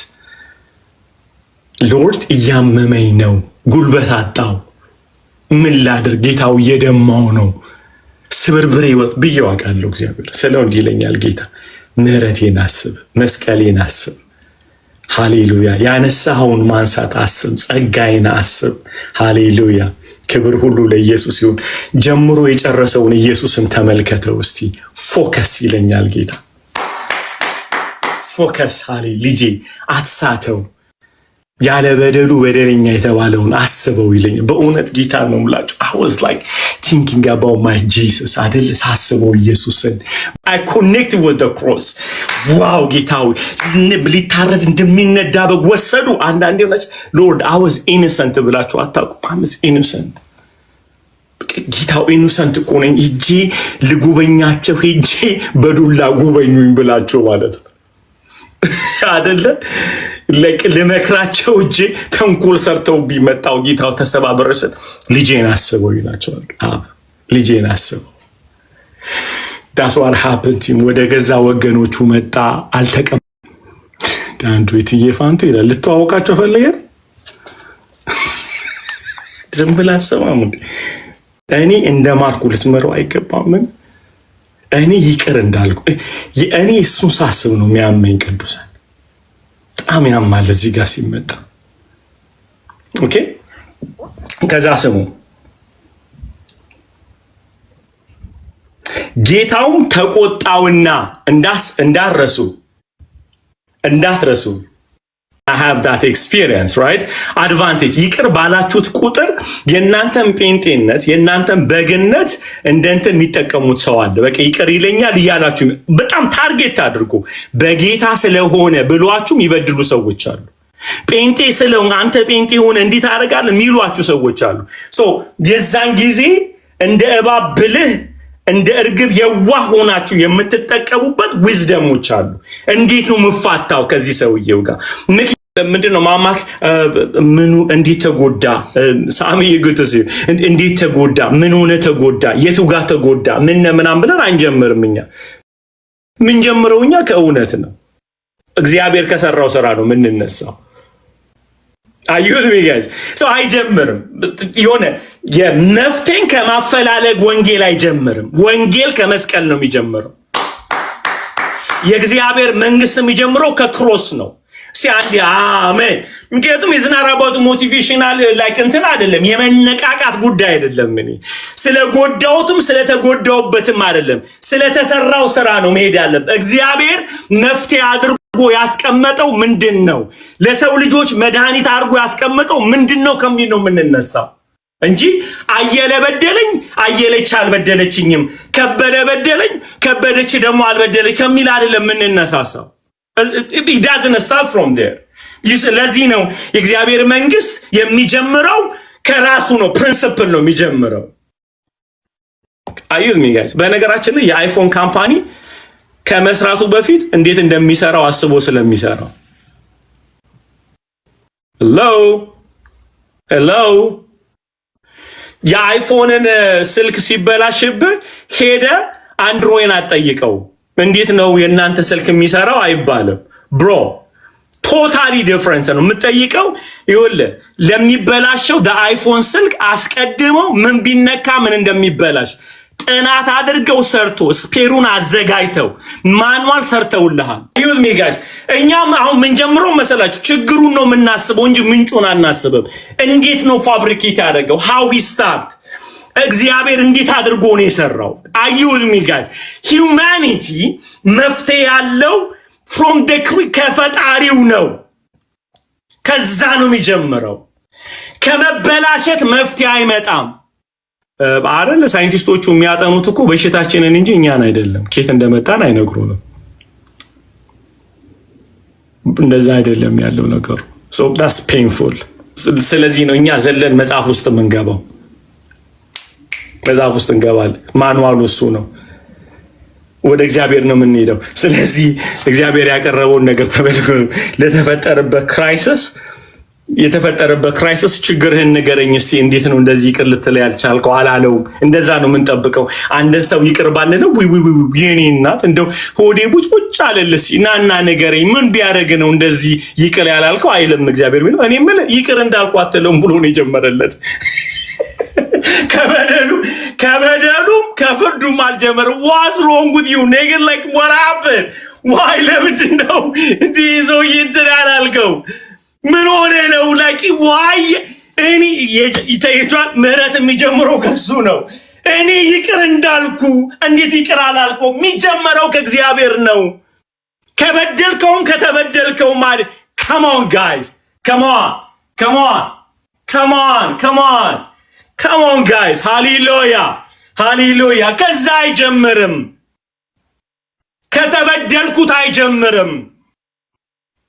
ሎርድ እያመመኝ ነው፣ ጉልበት አጣው፣ ምን ላድርግ ጌታው እየደማው ነው፣ ስብርብሬ ወጥ ብየው አውቃለሁ። እግዚአብሔር ስለው እንዲህ ይለኛል ጌታ ምህረቴን አስብ፣ መስቀሌን አስብ፣ ሃሌሉያ ያነሳኸውን ማንሳት አስብ፣ ጸጋዬን አስብ። ሃሌሉያ ክብር ሁሉ ለኢየሱስ ይሁን። ጀምሮ የጨረሰውን ኢየሱስን ተመልከተው እስቲ። ፎከስ ይለኛል ጌታ ፎከስ። ሃሌ ልጄ አትሳተው፣ ያለ በደሉ በደለኛ የተባለውን አስበው ይለኛል። በእውነት ጌታ ነው የምላችሁ። I was like thinking about my Jesus አይደል ሳስበው ኢየሱስን I connected with the cross። ዋው ጌታው ሊታረድ እንደሚነዳ በግ ወሰዱ። አንዳንዴ ሎርድ I was innocent ብላችሁ አታውቁም? I was innocent። ጌታው ኢኖሰንት እኮ ነኝ ሂጄ ልጉበኛቸው ሂጄ በዱላ ጉበኙኝ ብላችሁ ማለት ነው አይደለ? ልመክራቸው እጄ ተንኮል ሰርተው ቢመጣው ጌታው ተሰባበረሰ ልጄን አስበው ይላቸዋል። ልጄን አስበው። that's what happened to him። ወደ ገዛ ወገኖቹ መጣ፣ አልተቀበለም። አንዱ የትዬ ፋንቱ ይላል ልተዋወቃቸው ፈለገ። ዝም ብላ አሰማም እንዴ? እኔ እንደማርኩ ልትመረው አይገባም። እኔ ይቅር እንዳልኩ እኔ እሱን ሳስብ ነው የሚያመኝ ቅዱሳን በጣም ያማል እዚህ ጋር ሲመጣ። ኦኬ ከዛ ስሙ ጌታውም ተቆጣውና እንዳትረሱ I have that experience right advantage። ይቅር ባላችሁት ቁጥር የእናንተን ጴንጤነት የእናንተን በግነት እንደንትን የሚጠቀሙት ሰው አለ። በቃ ይቅር ይለኛል እያላችሁ በጣም ታርጌት አድርጎ በጌታ ስለሆነ ብሏችሁም ይበድሉ ሰዎች አሉ። ጴንጤ ስለሆነ አንተ ጴንጤ ሆነ እንዲህ ታደርጋለህ የሚሏችሁ ሰዎች አሉ። የዛን ጊዜ እንደ እባብ ብልህ እንደ እርግብ የዋህ ሆናችሁ የምትጠቀሙበት ዊዝደሞች አሉ። እንዴት ነው የምፋታው ከዚህ ሰውየው ጋር? ምንድነው ማማክ ምኑ እንዴት ተጎዳ? ሳሚ ይጉትስ እንዴት ተጎዳ? ምን ሆነ ተጎዳ? የቱ ጋር ተጎዳ? ምናምን ብለን አንጀምርም። እኛ ምን ጀምረው እኛ ከእውነት ነው እግዚአብሔር ከሰራው ስራ ነው የምንነሳው። አዩት ቢጋዝ አይጀምርም። የሆነ የመፍትሄን ከማፈላለግ ወንጌል አይጀምርም። ወንጌል ከመስቀል ነው የሚጀምረው። የእግዚአብሔር መንግስት የሚጀምረው ከክሮስ ነው። ሲአንዲ አሜን። ምክንያቱም የዝናራባቱ ሞቲቬሽናል ላይክ እንትን አይደለም፣ የመነቃቃት ጉዳይ አይደለም። እኔ ስለጎዳውትም ስለተጎዳውበትም አይደለም፣ ስለተሰራው ስራ ነው መሄድ ያለበት። እግዚአብሔር መፍትሄ አድርጎ ያስቀመጠው ምንድን ነው? ለሰው ልጆች መድኃኒት አድርጎ ያስቀመጠው ምንድን ነው ከሚል ነው የምንነሳው እንጂ አየለ በደለኝ፣ አየለች አልበደለችኝም፣ ከበደ በደለኝ፣ ከበደች ደግሞ አልበደለች ከሚል አይደለም የምንነሳሳው። It doesn't start from there። ለዚህ ነው የእግዚአብሔር መንግስት የሚጀምረው ከራሱ ነው። ፕሪንሲፕል ነው የሚጀምረው። አዩት ሚ ጋይስ። በነገራችን ላይ የአይፎን ካምፓኒ ከመስራቱ በፊት እንዴት እንደሚሰራው አስቦ ስለሚሰራው ሄሎ የአይፎንን ስልክ ሲበላሽብህ ሄደ አንድሮይን አትጠይቀው። እንዴት ነው የእናንተ ስልክ የሚሰራው አይባልም ብሮ። ቶታሊ ዲፍረንስ ነው የምትጠይቀው። ይኸውልህ ለሚበላሸው አይፎን ስልክ አስቀድመው ምን ቢነካ ምን እንደሚበላሽ ጥናት አድርገው ሰርቶ ስፔሩን አዘጋጅተው ማኑዋል ሰርተውልሃል። ይሁን ሜጋስ እኛም አሁን ምን ጀምሮ መሰላችሁ ችግሩን ነው የምናስበው እንጂ ምንጩን አናስብም። እንዴት ነው ፋብሪኬት ያደረገው how we start እግዚአብሔር እንዴት አድርጎ ነው የሰራው? አይሁን ሜጋስ ሂዩማኒቲ መፍትሄ ያለው from the ከፈጣሪው ነው። ከዛ ነው የሚጀምረው። ከመበላሸት መፍትሄ አይመጣም። አይደል? ሳይንቲስቶቹ የሚያጠኑት እኮ በሽታችንን እንጂ እኛን አይደለም። ኬት እንደመጣን አይነግሩንም። እንደዛ አይደለም ያለው ነገሩ። so that's painful። ስለዚህ ነው እኛ ዘለን መጽሐፍ ውስጥ የምንገባው። መጽሐፍ ውስጥ እንገባለን። ማኑዋሉ እሱ ነው። ወደ እግዚአብሔር ነው የምንሄደው። ስለዚህ እግዚአብሔር ያቀረበውን ነገር ለተፈጠረበት ክራይሲስ የተፈጠረበት ክራይሲስ ችግርህን ንገረኝ እስቲ እንዴት ነው እንደዚህ ይቅር ልትለው ያልቻልከው አላለውም። እንደዛ ነው የምንጠብቀው። አንድን ሰው ይቅር ባንለው የኔ እናት እንደው ሆዴ ቡጭ አለልስ ናና ንገረኝ ምን ቢያደርግ ነው እንደዚህ ይቅር ያላልከው አይልም እግዚአብሔር ቢለው እኔ ምን ይቅር እንዳልኩ አትለውም ብሎ ነው የጀመረለት። ከበደሉም ከፍርዱም አልጀመረም። what's wrong with you nigga like what happened why ለምንድን ነው እንዲህ ሰው ይንተራልከው ምን ሆነ ነው like why እኔ ይተይቷል ምህረት የሚጀምረው ከሱ ነው። እኔ ይቅር እንዳልኩ እንዴት ይቅር አላልከው? የሚጀምረው ከእግዚአብሔር ነው። ከበደልከውም ከተበደልከው ማለት come on guys come on guys ሃሌሉያ ከዛ አይጀምርም። ከተበደልኩት አይጀምርም።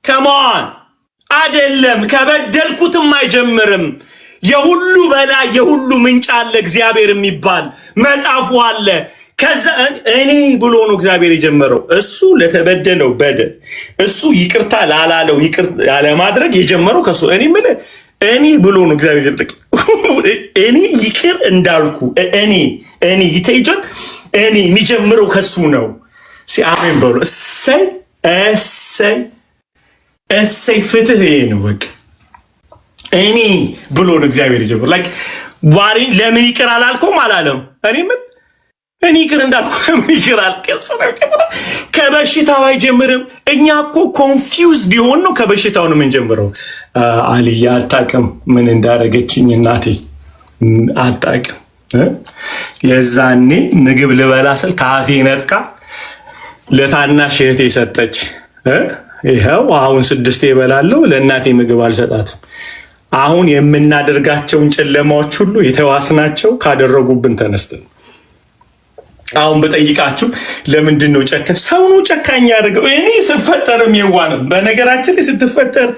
come on አይደለም ከበደልኩትም አይጀምርም። የሁሉ በላይ የሁሉ ምንጭ አለ እግዚአብሔር የሚባል መጽሐፉ አለ። ከዛ እኔ ብሎ ነው እግዚአብሔር የጀመረው። እሱ ለተበደለው በደል እሱ ይቅርታ ላላለው ይቅር ያለ ማድረግ የጀመረው ከሱ እኔ ብሎ ነው እግዚአብሔር ይጠቅ እኔ ይቅር እንዳልኩ እኔ ይተይጆን እኔ የሚጀምረው ከሱ ነው። ሲአሜን በሉ። እሰይ ፍትህ ነው በቃ እኔ ብሎ ነው እግዚአብሔር ይጀምር። ላይክ ዋሪ ለምን ይቅር አላልኩም አላለም። እኔ ይቅር እንዳልኩ ለምን ይቅር አልከሰነ ከበሽታው አይጀምርም። እኛ እኮ ኮንፊውዝድ ይሆን ነው ከበሽታው ነው የምንጀምረው። አልያ አታውቅም ምን እንዳረገችኝ እናቴ አታውቅም። የዛኔ ምግብ ልበላ ስል ካፌ ነጥቃ ለታናሽ እህቴ ሰጠች። ይሄው አሁን 6 ይበላለሁ ለእናቴ ምግብ አልሰጣትም። አሁን የምናደርጋቸውን ጨለማዎች ሁሉ የተዋስናቸው ካደረጉብን ተነስተን አሁን በጠይቃችሁ ለምንድን ነው ሰው ነው ጨካኝ ያደርገው? እኔ ስፈጠርም የዋንም በነገራችን ላይ ስትፈጠር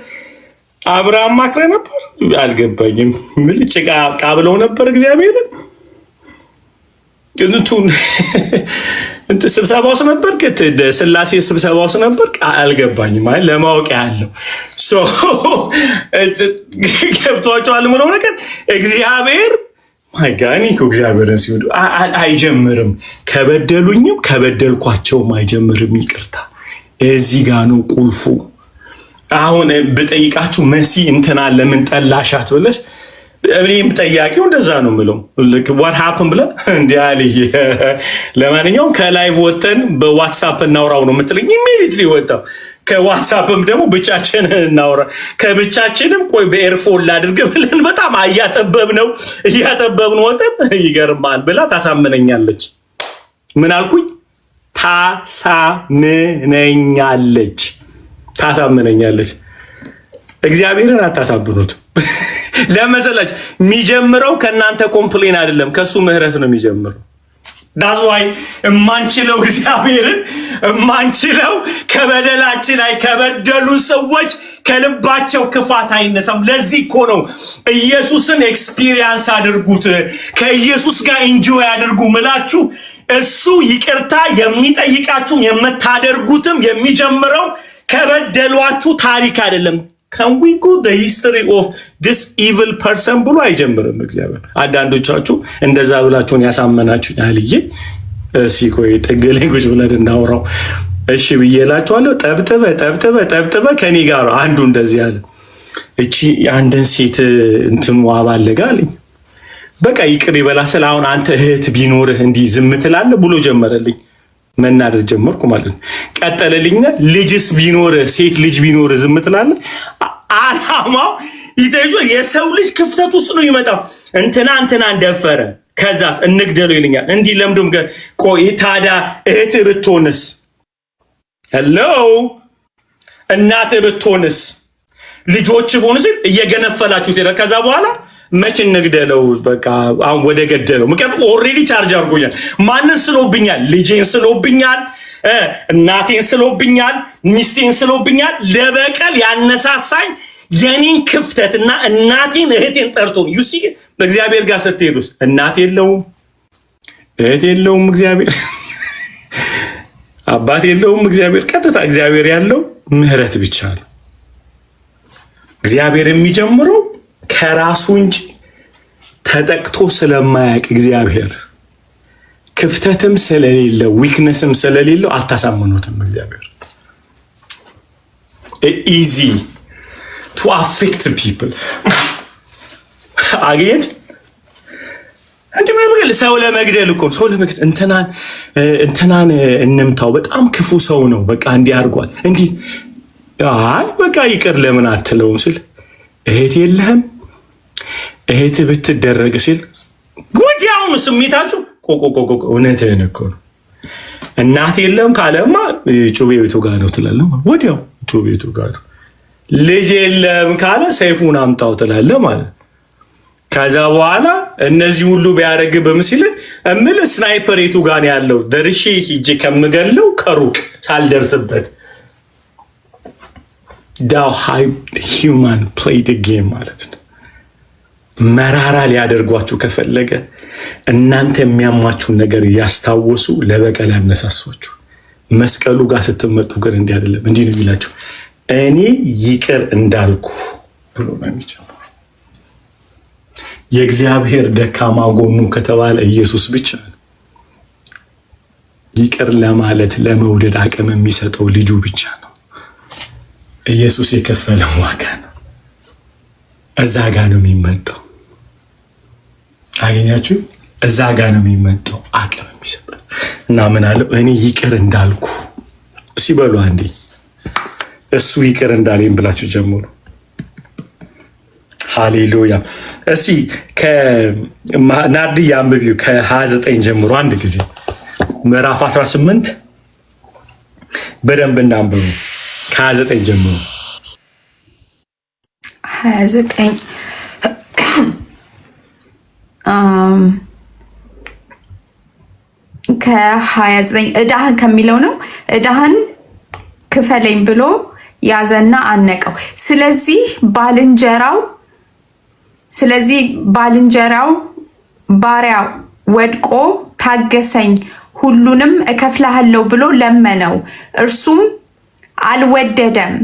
አብርሃም ማክረ ነበር አልገባኝም። ምን ጭቃ ቃብለው ነበር እግዚአብሔር እንት ስብሰባው ነበር ስላሴ ስብሰባው ነበር አልገባኝም። አይ ለማወቅ ያለው ገብቷቸዋል። ምን ሆነ ግን እግዚአብሔር ማይጋኒ እግዚአብሔርን ሲወዱ አይጀምርም። ከበደሉኝም ከበደልኳቸውም አይጀምርም ይቅርታ። እዚህ ጋር ነው ቁልፉ። አሁን ብጠይቃችሁ መሲ እንትና ለምን ጠላሻት ብለሽ እኔም ጠያቂው እንደዛ ነው የምለው። what happened ብለ እንዴ አልይ ለማንኛውም ከላይቭ ወተን በዋትስአፕ እናውራው ነው የምትለኝ። ኢሚዲየትሊ ወጣው። ከዋትስአፕም ደግሞ ብቻችንን እናውራ። ከብቻችንም ቆይ በኤርፎን ላድርግ ብለን በጣም እያጠበብን ወተን ይገርማል ብላ ታሳምነኛለች። ምን አልኩኝ? ታሳምነኛለች። እግዚአብሔርን አታሳብኑት። ለመሰላች የሚጀምረው ከእናንተ ኮምፕሌን አይደለም ከሱ ምህረት ነው የሚጀምረው። ዳዝዋይ እማንችለው እግዚአብሔርን እማንችለው ከበደላችን ላይ ከበደሉ ሰዎች ከልባቸው ክፋት አይነሳም። ለዚህ እኮ ነው ኢየሱስን ኤክስፒሪየንስ አድርጉት፣ ከኢየሱስ ጋር ኢንጆይ አድርጉ ምላችሁ። እሱ ይቅርታ የሚጠይቃችሁም የምታደርጉትም የሚጀምረው ከበደሏችሁ ታሪክ አይደለም። can we go the history of this evil person ብሎ አይጀምርም እግዚአብሔር። አንዳንዶቻችሁ እንደዛ ብላችሁን ያሳመናችሁ ያልዬ እሺ ቆይ ጥግ ላይ ቁጭ ብለን እናውራው። እሺ ብዬላችኋለሁ። ጠብጥበ ከኔ ጋር አንዱ እንደዚህ አለ። እቺ አንድን ሴት እንትኑ አባለጋ አለኝ። በቃ ይቅር ይበላስል። አሁን አንተ እህት ቢኖርህ እንዲህ ዝም ትላለህ ብሎ ጀመረልኝ። መናደድ ጀመርኩ ማለት ነው። ቀጠለልኝና ልጅስ ቢኖርህ ሴት ልጅ ቢኖርህ ዝም ትላለህ። አላማው ይተጁ የሰው ልጅ ክፍተት ውስጥ ነው ይመጣው። እንትና እንደፈረ ከዛስ እንግደለው ይልኛል። እንዲህ ለምዶም ቆይ ታዲያ እህት ብትሆንስ? ሄሎ እናት ብትሆንስ? ልጆች ሆነስ እየገነፈላችሁ ተራ ከዛ በኋላ መቼ እንግደለው? በቃ አሁን ወደ ገደለው። ምክንያቱም ኦልሬዲ ቻርጅ አድርጎኛል። ማንን ስሎብኛል? ልጄን ስሎብኛል፣ እናቴን ስሎብኛል፣ ሚስቴን ስሎብኛል። ለበቀል ያነሳሳኝ የኔን ክፍተትና እናቴን እህቴን ጠርቶ ዩሲ በእግዚአብሔር ጋር ስትሄዱስ እናት የለውም እህት የለውም እግዚአብሔር አባት የለውም እግዚአብሔር። ቀጥታ እግዚአብሔር ያለው ምህረት ብቻ ነው። እግዚአብሔር የሚጀምረው ከራሱ እንጂ ተጠቅቶ ስለማያውቅ እግዚአብሔር ክፍተትም ስለሌለው ዊክነስም ስለሌለው አታሳምኑትም። እግዚአብሔር ኢዚ to affect people አግኝት አንተ ማለት ሰው ለመግደል እኮ ሰው ለመግደል እንትናን እንምታው በጣም ክፉ ሰው ነው በቃ እንዲህ አድርጓል እንዲህ አይ በቃ ይቅር ለምን አትለውም ስል እህት የለህም እህት ብትደረግ ሲል ወዲያውኑ ስሜታችሁ ቆቆቆቆ እውነትህን እኮ ነው። እናት የለም ካለማ ጩቤ ቤቱ ጋር ነው ትላለህ። ወዲያው ጩቤ ቤቱ ጋር ነው። ልጅ የለም ካለ ሰይፉን አምጣው ትላለህ ማለት። ከዛ በኋላ እነዚህ ሁሉ ቢያደርግ በምስል እምል ስናይፐር የቱ ጋር ያለው ደርሼ ሂጄ ከምገለው ከሩቅ ሳልደርስበት ዳው ሃይ ሂውማን ፕሌይ ዘ ጌም ማለት ነው። መራራ ሊያደርጓችሁ ከፈለገ እናንተ የሚያሟችሁን ነገር ያስታወሱ ለበቀል ያነሳሷችሁ። መስቀሉ ጋር ስትመጡ ግን እንዲህ አይደለም። እንዲህ ነው የሚላችሁ እኔ ይቅር እንዳልኩ ብሎ ነው የሚጀምረው። የእግዚአብሔር ደካማ ጎኑ ከተባለ ኢየሱስ ብቻ ነው። ይቅር ለማለት ለመውደድ አቅም የሚሰጠው ልጁ ብቻ ነው። ኢየሱስ የከፈለው ዋጋ ነው። እዛ ጋ ነው የሚመጣው። አገኛችሁ? እዛ ጋ ነው የሚመጣው አቅም የሚሰጠው እና ምን አለው እኔ ይቅር እንዳልኩ ሲበሉ አንዴ እሱ ይቅር እንዳለኝ ብላችሁ ጀምሩ። ሃሌሉያ። እስቲ ከናርዲ አንብቢው ከ29 ጀምሮ አንድ ጊዜ ምዕራፍ 18 በደንብ እናንብቡ። ከ29 ጀምሮ 29 ከ29 ዕዳህን ከሚለው ነው። ዕዳህን ክፈለኝ ብሎ ያዘና አነቀው። ስለዚህ ባልንጀራው ባሪያ ወድቆ ታገሰኝ፣ ሁሉንም እከፍልሃለሁ ብሎ ለመነው። እርሱም አልወደደም፣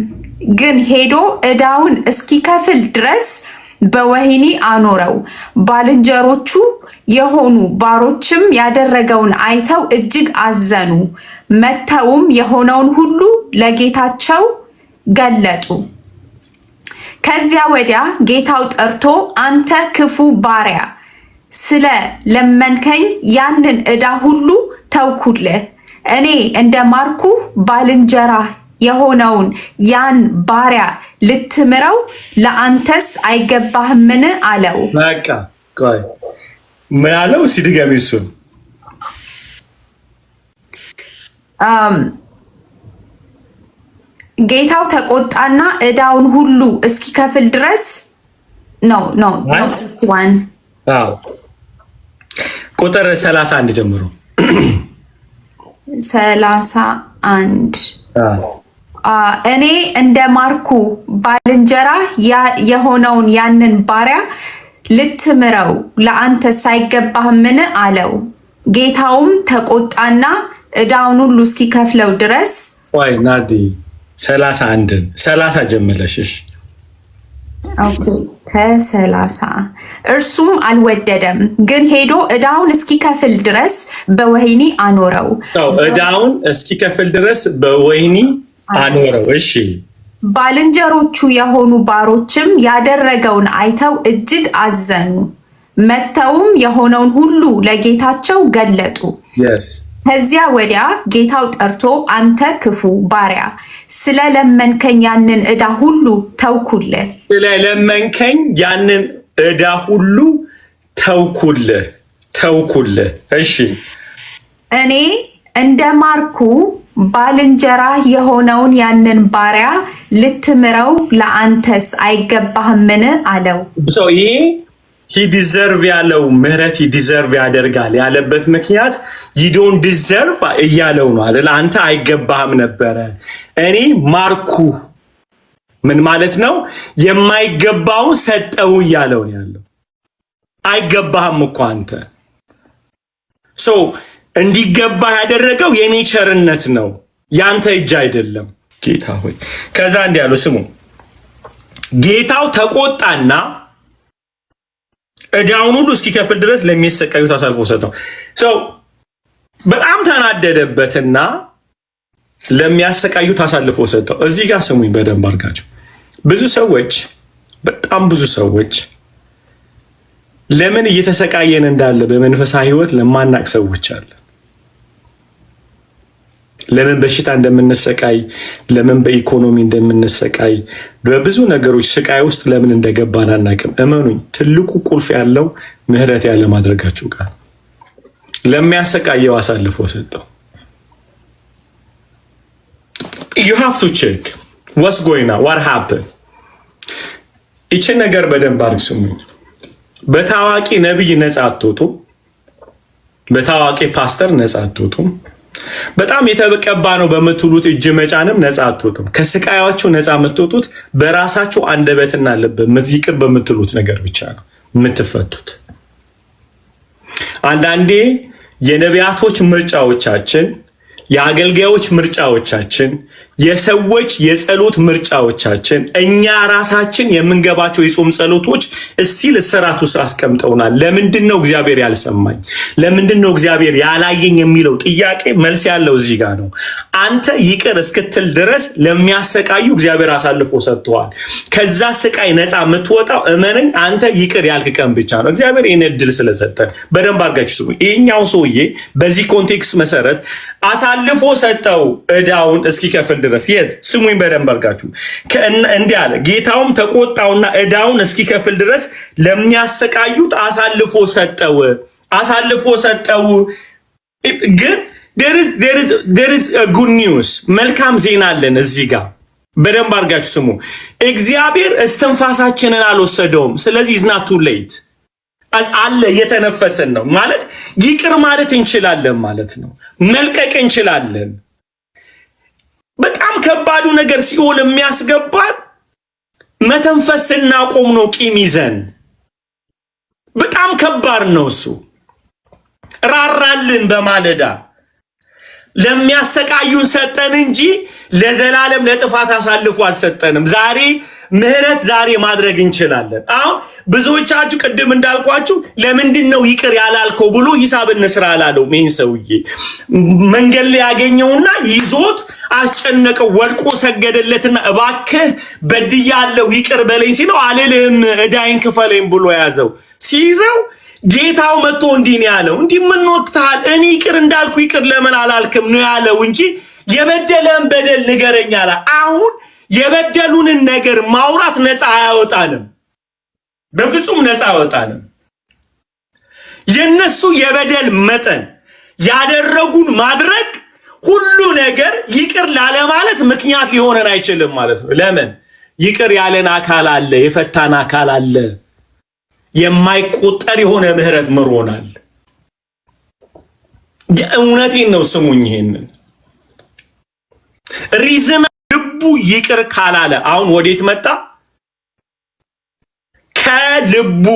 ግን ሄዶ ዕዳውን እስኪከፍል ድረስ በወህኒ አኖረው። ባልንጀሮቹ የሆኑ ባሮችም ያደረገውን አይተው እጅግ አዘኑ። መተውም የሆነውን ሁሉ ለጌታቸው ገለጡ። ከዚያ ወዲያ ጌታው ጠርቶ አንተ ክፉ ባሪያ፣ ስለ ለመንከኝ ያንን ዕዳ ሁሉ ተውኩልህ። እኔ እንደማርኩ ባልንጀራ የሆነውን ያን ባሪያ ልትምረው ለአንተስ አይገባህምን? አለው። በቃ ቆይ ምን አለው? ሲድገም እሱን ጌታው ተቆጣና ዕዳውን ሁሉ እስኪከፍል ድረስ ነው ቁጥር 31 ጀምሮ 31 እኔ እንደማርኩ ባልንጀራ የሆነውን ያንን ባሪያ ልትምረው ለአንተስ አይገባህምን? አለው። ጌታውም ተቆጣና ዕዳውን ሁሉ እስኪከፍለው ድረስ ወይ ናዲ 30 ጀምረሽ ኦኬ ከ30 እርሱም አልወደደም፣ ግን ሄዶ ዕዳውን እስኪከፍል ድረስ በወህኒ አኖረው። ዕዳውን እስኪከፍል ድረስ በወህኒ አኖረው። እሺ። ባልንጀሮቹ የሆኑ ባሮችም ያደረገውን አይተው እጅግ አዘኑ። መጥተውም የሆነውን ሁሉ ለጌታቸው ገለጡ። ከዚያ ወዲያ ጌታው ጠርቶ አንተ ክፉ ባሪያ ስለለመንከኝ ያንን ዕዳ ሁሉ ተውኩልህ። ስለለመንከኝ ያንን ዕዳ ሁሉ ተውኩልህ። እሺ። እኔ እንደ ማርኩ ባልንጀራህ የሆነውን ያንን ባሪያ ልትምረው ለአንተስ አይገባህምን? አለው። ይሄ ዲዘርቭ ያለው ምህረት ዲዘርቭ ያደርጋል ያለበት ምክንያት ዶን ዲዘርቭ እያለው ነው አይደል? አንተ አይገባህም ነበረ፣ እኔ ማርኩ ምን ማለት ነው? የማይገባውን ሰጠው እያለው ነው ያለው። አይገባህም እኮ አንተ እንዲገባ ያደረገው የኔ ቸርነት ነው፣ ያንተ እጅ አይደለም። ጌታ ሆይ ከዛ እንዲህ ያለው ስሙ። ጌታው ተቆጣና ዕዳውን ሁሉ እስኪከፍል ድረስ ለሚሰቃዩት አሳልፎ ሰጠው። በጣም ተናደደበትና ለሚያሰቃዩት አሳልፎ ሰጠው። እዚህ ጋር ስሙኝ በደንብ አድርጋችሁ። በጣም ብዙ ሰዎች ለምን እየተሰቃየን እንዳለ በመንፈሳዊ ሕይወት ለማናቅ ሰዎች አለ። ለምን በሽታ እንደምንሰቃይ፣ ለምን በኢኮኖሚ እንደምንሰቃይ፣ በብዙ ነገሮች ስቃይ ውስጥ ለምን እንደገባን አናቅም። እመኑኝ ትልቁ ቁልፍ ያለው ምህረት ያለ ማድረጋችሁ ጋር ለሚያሰቃየው አሳልፎ ሰጠው። you have to check what's going on, what happened። ይችን ነገር በደንብ አድርግ ስሙኝ። በታዋቂ ነብይ ነፃ አትወጡም። በታዋቂ ፓስተር ነፃ አትወጡም። በጣም የተቀባ ነው በምትሉት እጅ መጫንም ነፃ አትወጡም። ከስቃያችሁ ነፃ የምትወጡት በራሳችሁ አንደበትና ልብ ይቅር በምትሉት ነገር ብቻ ነው የምትፈቱት። አንዳንዴ የነቢያቶች ምርጫዎቻችን፣ የአገልጋዮች ምርጫዎቻችን፣ የሰዎች የጸሎት ምርጫዎቻችን፣ እኛ ራሳችን የምንገባቸው የጾም ጸሎቶች እስቲል እስራት ውስጥ አስቀምጠውናል። ለምንድን ነው እግዚአብሔር ያልሰማኝ? ለምንድን ነው እግዚአብሔር ያላየኝ የሚለው ጥያቄ መልስ ያለው እዚህ ጋር ነው። አንተ ይቅር እስክትል ድረስ ለሚያሰቃዩ እግዚአብሔር አሳልፎ ሰጥተዋል። ከዛ ስቃይ ነፃ የምትወጣው እመነኝ አንተ ይቅር ያልክ ቀን ብቻ ነው። እግዚአብሔር ይህን እድል ስለሰጠን በደንብ አድርጋችሁ ስሙ። ይህኛው ሰውዬ በዚህ ኮንቴክስት መሰረት አሳልፎ ሰጠው ዕዳውን እስኪከፍል ድረስ። የት ስሙኝ በደንብ አድርጋችሁ። እንዲህ አለ፣ ጌታውም ተቆጣውና ዕዳውን እስኪከፍል ድረስ ለሚያሰቃዩት አሳልፎ ሰጠው። ግን there is a good news፣ መልካም ዜና አለን እዚህ ጋር። በደንብ አድርጋችሁ ስሙ። እግዚአብሔር እስትንፋሳችንን አልወሰደውም። ስለዚህ is not too late አለ፣ እየተነፈሰን ነው ማለት ይቅር ማለት እንችላለን ማለት ነው። መልቀቅ እንችላለን። በጣም ከባዱ ነገር ሲኦል የሚያስገባን መተንፈስ ስናቆም ነው። ቂም ይዘን በጣም ከባድ ነው እሱ። ራራልን በማለዳ ለሚያሰቃዩን ሰጠን እንጂ ለዘላለም ለጥፋት አሳልፎ አልሰጠንም። ዛሬ ምህረት ዛሬ ማድረግ እንችላለን። አሁን ብዙዎቻችሁ ቅድም እንዳልኳችሁ ለምንድን ነው ይቅር ያላልከው ብሎ ሂሳብ እንስራ አላለው። ይህን ሰውዬ መንገድ ላይ ያገኘውና ይዞት አስጨነቀው። ወድቆ ሰገደለትና እባክህ በድያለሁ ይቅር በለኝ ሲለው አልልህም ዕዳይን ክፈለኝ ብሎ ያዘው። ሲይዘው ጌታው መጥቶ እንዲህ ነው ያለው፣ እንዲህ ምን ወቅታል? እኔ ይቅር እንዳልኩ ይቅር ለምን አላልክም ነው ያለው እንጂ የበደለን በደል ንገረኝ አለ። አሁን የበደሉንን ነገር ማውራት ነፃ አያወጣንም፣ በፍጹም ነፃ አያወጣንም። የነሱ የበደል መጠን ያደረጉን ማድረግ ሁሉ ነገር ይቅር ላለማለት ምክንያት ሊሆነን አይችልም ማለት ነው። ለምን? ይቅር ያለን አካል አለ፣ የፈታን አካል አለ። የማይቆጠር የሆነ ምህረት ምሮናል። የእውነቴን ነው ስሙኝ። ይሄንን ሪዝን ልቡ ይቅር ካላለ አሁን ወዴት መጣ? ከልቡ።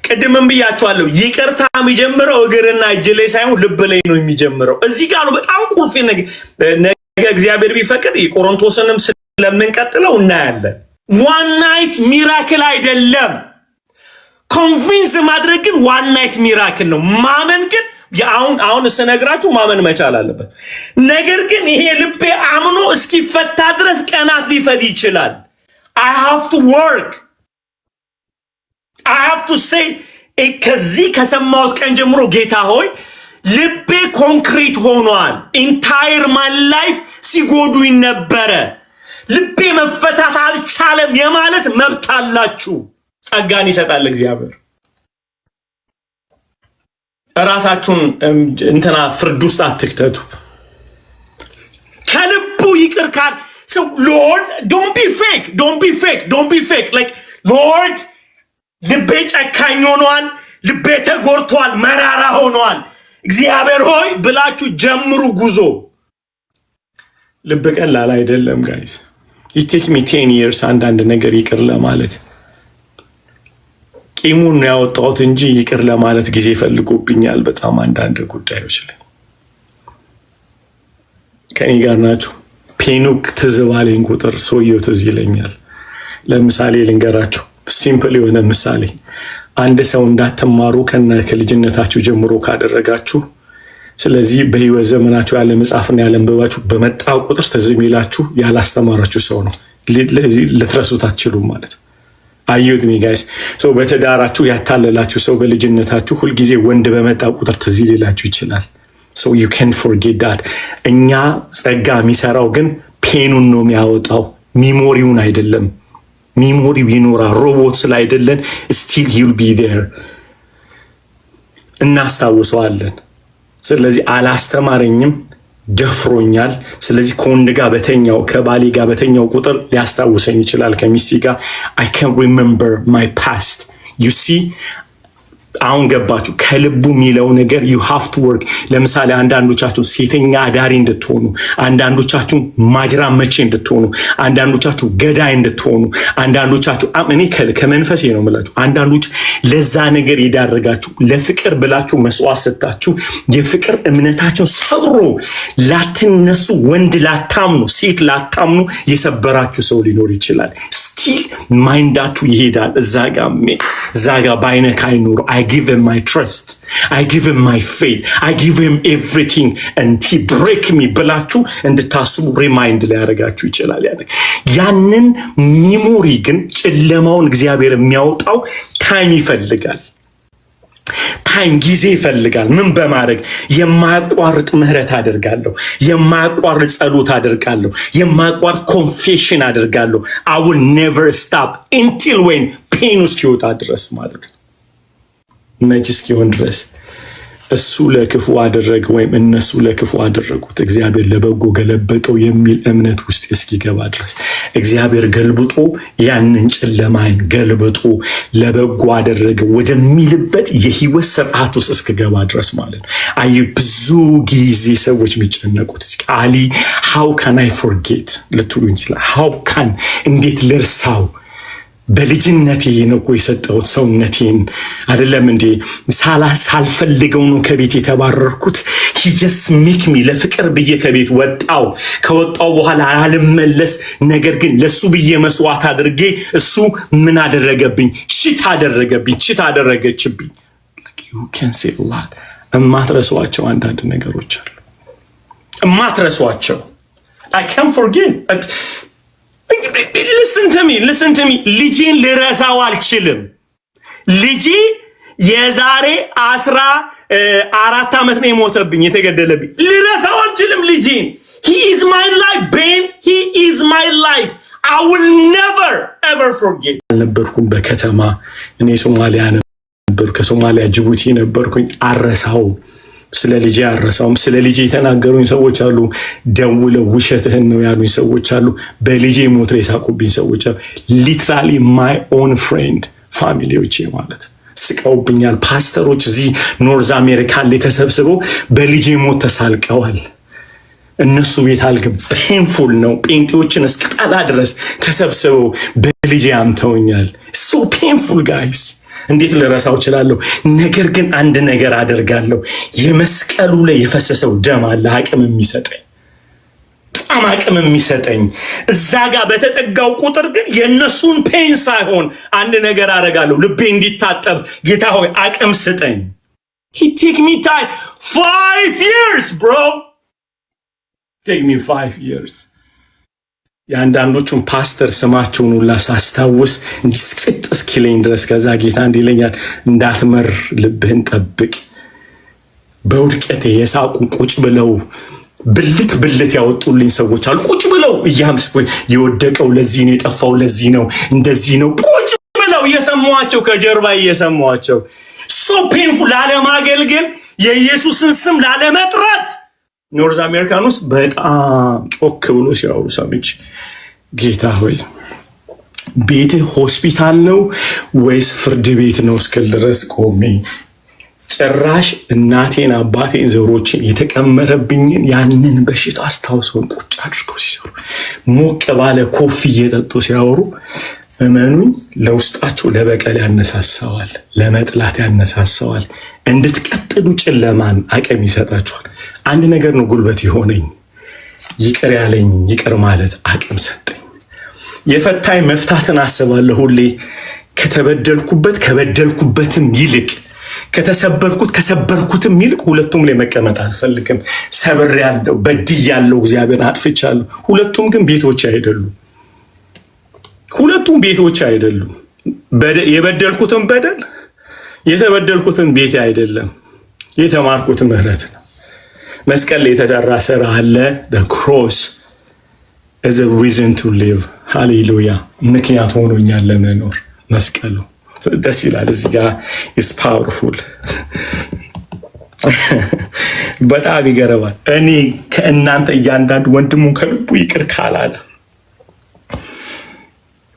ቅድምም ብያቸዋለሁ፣ ይቅርታ የሚጀምረው እግርና እጅ ላይ ሳይሆን ልብ ላይ ነው የሚጀምረው። እዚህ ጋር ነው በጣም ቁልፍ ነገ እግዚአብሔር ቢፈቅድ የቆሮንቶስንም ስለምንቀጥለው እናያለን። ዋን ናይት ሚራክል አይደለም። ኮንቪንስ ማድረግ ግን ዋን ናይት ሚራክል ነው። ማመን ግን አሁን ስነግራችሁ ማመን መቻል አለበት። ነገር ግን ይሄ ልቤ አምኖ እስኪፈታ ድረስ ቀናት ሊፈጅ ይችላል። I have to work. I have to say ከዚህ ከሰማሁት ቀን ጀምሮ ጌታ ሆይ ልቤ ኮንክሪት ሆኗል። ኢንታየር ማይ ላይፍ ሲጎዱኝ ነበረ። ልቤ መፈታት አልቻለም የማለት መብት አላችሁ። ጸጋን ይሰጣል እግዚአብሔር። ራሳችሁን እንትና ፍርድ ውስጥ አትክተቱ። ከልቡ ይቅር ካል So Lord, don't be fake. Don't be fake. Don't be fake. Like Lord, ልቤ ጨካኝ ሆኗል፣ ልቤ ተጎድቷል፣ መራራ ሆኗል። እግዚአብሔር ሆይ ብላችሁ ጀምሩ ጉዞ። ልብ ቀላል አይደለም ጋይስ። It take me 10 years አንዳንድ ነገር ይቅር ለማለት ቂሙን ነው ያወጣሁት እንጂ ይቅር ለማለት ጊዜ ፈልጎብኛል በጣም አንዳንድ ጉዳዮች ላይ። ከኔ ጋር ናችሁ? ፔኑክ ትዝ ባለኝ ቁጥር ሰውየው ትዝ ይለኛል። ለምሳሌ ልንገራችሁ፣ ሲምፕል የሆነ ምሳሌ። አንድ ሰው እንዳትማሩ ከልጅነታችሁ ጀምሮ ካደረጋችሁ፣ ስለዚህ በህይወት ዘመናችሁ ያለ መጽሐፍና ያለ አንብባችሁ በመጣው ቁጥር ትዝ የሚላችሁ ያላስተማራችሁ ሰው ነው። ልትረሱት አትችሉም ማለት ነው። አዩት ሚ ጋይስ። ሶ በተዳራችሁ ያታለላችሁ ሰው በልጅነታችሁ ሁልጊዜ ወንድ በመጣ ቁጥር ትዝ ሊላችሁ ይችላል። So you can't forget that. እኛ ጸጋ የሚሰራው ግን ፔኑን ነው የሚያወጣው፣ ሚሞሪውን አይደለም። ሚሞሪው ይኖራል። ሮቦት ስላይደለን still he'll be there። እናስታውሰዋለን። ስለዚህ አላስተማረኝም፣ ደፍሮኛል። ስለዚህ ከወንድ ጋር በተኛው ከባሌ ጋር በተኛው ቁጥር ሊያስታውሰኝ ይችላል። ከሚስቴ ጋር I can remember my past. You see አሁን ገባችሁ? ከልቡ የሚለው ነገር you have to work። ለምሳሌ አንዳንዶቻችሁ ሴተኛ አዳሪ እንድትሆኑ፣ አንዳንዶቻችሁ ማጅራ መቼ እንድትሆኑ፣ አንዳንዶቻችሁ ገዳይ እንድትሆኑ፣ አንዳንዶቻችሁ እኔ ከመንፈሴ ነው የምላችሁ፣ አንዳንዶች ለዛ ነገር ይዳረጋችሁ ለፍቅር ብላችሁ መስዋዕት ሰጣችሁ የፍቅር እምነታችሁን ሰብሮ ላትነሱ፣ ወንድ ላታምኑ፣ ሴት ላታምኑ የሰበራችሁ ሰው ሊኖር ይችላል። ስቲል ማይንዳችሁ ይሄዳል እዛ ጋ ባይነካ አይኖር። I give him my trust. I give him my faith. I give him everything and he break me ብላችሁ እንድታስቡ ሪማይንድ ሊያደርጋችሁ ይችላል። ያንን ሚሞሪ ግን ጨለማውን እግዚአብሔር የሚያወጣው ታይም ይፈልጋል። ታይም ጊዜ ይፈልጋል። ምን በማድረግ የማያቋርጥ ምህረት አደርጋለሁ፣ የማያቋርጥ ጸሎት አደርጋለሁ፣ የማያቋርጥ ኮንፌሽን አደርጋለሁ። I will never stop until when ፔኑ እስኪወጣ ድረስ ማለት ነው። መች እስኪሆን ድረስ እሱ ለክፉ አደረገ ወይም እነሱ ለክፉ አደረጉት እግዚአብሔር ለበጎ ገለበጠው የሚል እምነት ውስጥ እስኪገባ ድረስ እግዚአብሔር ገልብጦ ያንን ጨለማን ገልብጦ ለበጎ አደረገ ወደሚልበት የህይወት ስርዓት ውስጥ እስኪገባ ድረስ ማለት ነው። አይ ብዙ ጊዜ ሰዎች የሚጨነቁት አሊ how can I forget ልትሉ ይችላል። how can እንዴት ልርሳው? በልጅነቴ ነው እኮ የሰጠሁት ሰውነቴን አይደለም እንዴ? ሳልፈልገው ነው ከቤት የተባረርኩት። he just make me ለፍቅር ብዬ ከቤት ወጣው። ከወጣው በኋላ አልመለስ። ነገር ግን ለሱ ብዬ መስዋዕት አድርጌ እሱ ምን አደረገብኝ? ቺት አደረገችብኝ። you can say a lot። እማትረሷቸው አንዳንድ ነገሮች አሉ። እማትረሷቸው I can't forget። listen to me ልጄን ልረሳው አልችልም። ልጄ የዛሬ 14 ዓመት ነው የሞተብኝ የተገደለብኝ። ልረሳው አልችልም ልጄን። he is my life Ben, he is my life. I will never ever forget። ነበርኩም በከተማ እኔ ሶማሊያ ነበር፣ ከሶማሊያ ጅቡቲ ነበርኩኝ። አረሳው ስለ ልጄ አረሳውም። ስለ ልጄ የተናገሩኝ ሰዎች አሉ። ደውለው ውሸትህን ነው ያሉኝ ሰዎች አሉ። በልጄ ሞት ላይ ሳቁብኝ ሰዎች አሉ። ሊትራሊ ማይ ኦን ፍሬንድ ፋሚሊዎቼ ማለት ስቀውብኛል። ፓስተሮች እዚህ ኖርዝ አሜሪካ ላይ ተሰብስበው በልጄ ሞት ተሳልቀዋል። እነሱ ቤት አልገብ ፔንፉል ነው። ጴንጤዎችን እስከጣላ ድረስ ተሰብስበው በልጄ አምተውኛል። ሶ ፔንፉል ጋይስ። እንዴት ልረሳው እችላለሁ? ነገር ግን አንድ ነገር አደርጋለሁ። የመስቀሉ ላይ የፈሰሰው ደም አለ አቅም የሚሰጠኝ። በጣም አቅም የሚሰጠኝ። እዛ ጋር በተጠጋው ቁጥር ግን የእነሱን ፔን ሳይሆን አንድ ነገር አደርጋለሁ፣ ልቤ እንዲታጠብ ጌታ ሆይ አቅም ስጠኝ። He take me time 5 years bro, take me 5 years። የአንዳንዶቹን ፓስተር ስማቸውን ሁላ ሳስታውስ እንዲስቅጥ እስኪለኝ ድረስ ከዛ ጌታ እንዲለኛል እንዳትመር ልብህን ጠብቅ። በውድቀቴ የሳቁ ቁጭ ብለው ብልት ያወጡልኝ ሰዎች አሉ። ቁጭ ብለው እያምስኩ የወደቀው ለዚህ ነው፣ የጠፋው ለዚህ ነው፣ እንደዚህ ነው ቁጭ ብለው እየሰማቸው ከጀርባ እየሰማቸው ሶ ፔንፉል ላለማገልገል የኢየሱስን ስም ላለመጥራት ኖርዝ አሜሪካን ውስጥ በጣም ጮክ ብሎ ሲያወሩ ሰምቼ ጌታ ሆይ ቤትህ ሆስፒታል ነው ወይስ ፍርድ ቤት ነው እስክል ድረስ ቆሜ ጭራሽ እናቴን አባቴን ዘሮችን የተቀመረብኝን ያንን በሽታ አስታውሰውን ቁጭ አድርገው ሲሰሩ ሞቅ ባለ ኮፊ እየጠጡ ሲያወሩ እመኑኝ ለውስጣችሁ ለበቀል ያነሳሳዋል፣ ለመጥላት ያነሳሳዋል። እንድትቀጥሉ ጨለማን አቅም ይሰጣችኋል። አንድ ነገር ነው ጉልበት የሆነኝ፣ ይቅር ያለኝ ይቅር ማለት አቅም ሰጠኝ። የፈታኝ መፍታትን አስባለሁ ሁሌ። ከበደልኩበትም ይልቅ ከተሰበርኩት ከሰበርኩትም ይልቅ ሁለቱም ላይ መቀመጥ አልፈልግም። ሰብር ያለው በድይ ያለው እግዚአብሔር አጥፍቻለሁ። ሁለቱም ግን ቤቶች አይደሉም። ሁለቱም ቤቶች አይደሉም። የበደልኩትን በደል የተበደልኩትን ቤት አይደለም። የተማርኩት ምህረት ነው። መስቀል ላይ የተጠራ ስራ አለ። the cross is a reason to live ሃሌሉያ። ምክንያት ሆኖኛል ለመኖር መስቀሉ። ደስ ይላል። እዚህ ጋር is powerful በጣም ይገርማል። እኔ ከእናንተ እያንዳንዱ ወንድሙን ከልቡ ይቅር ካላለ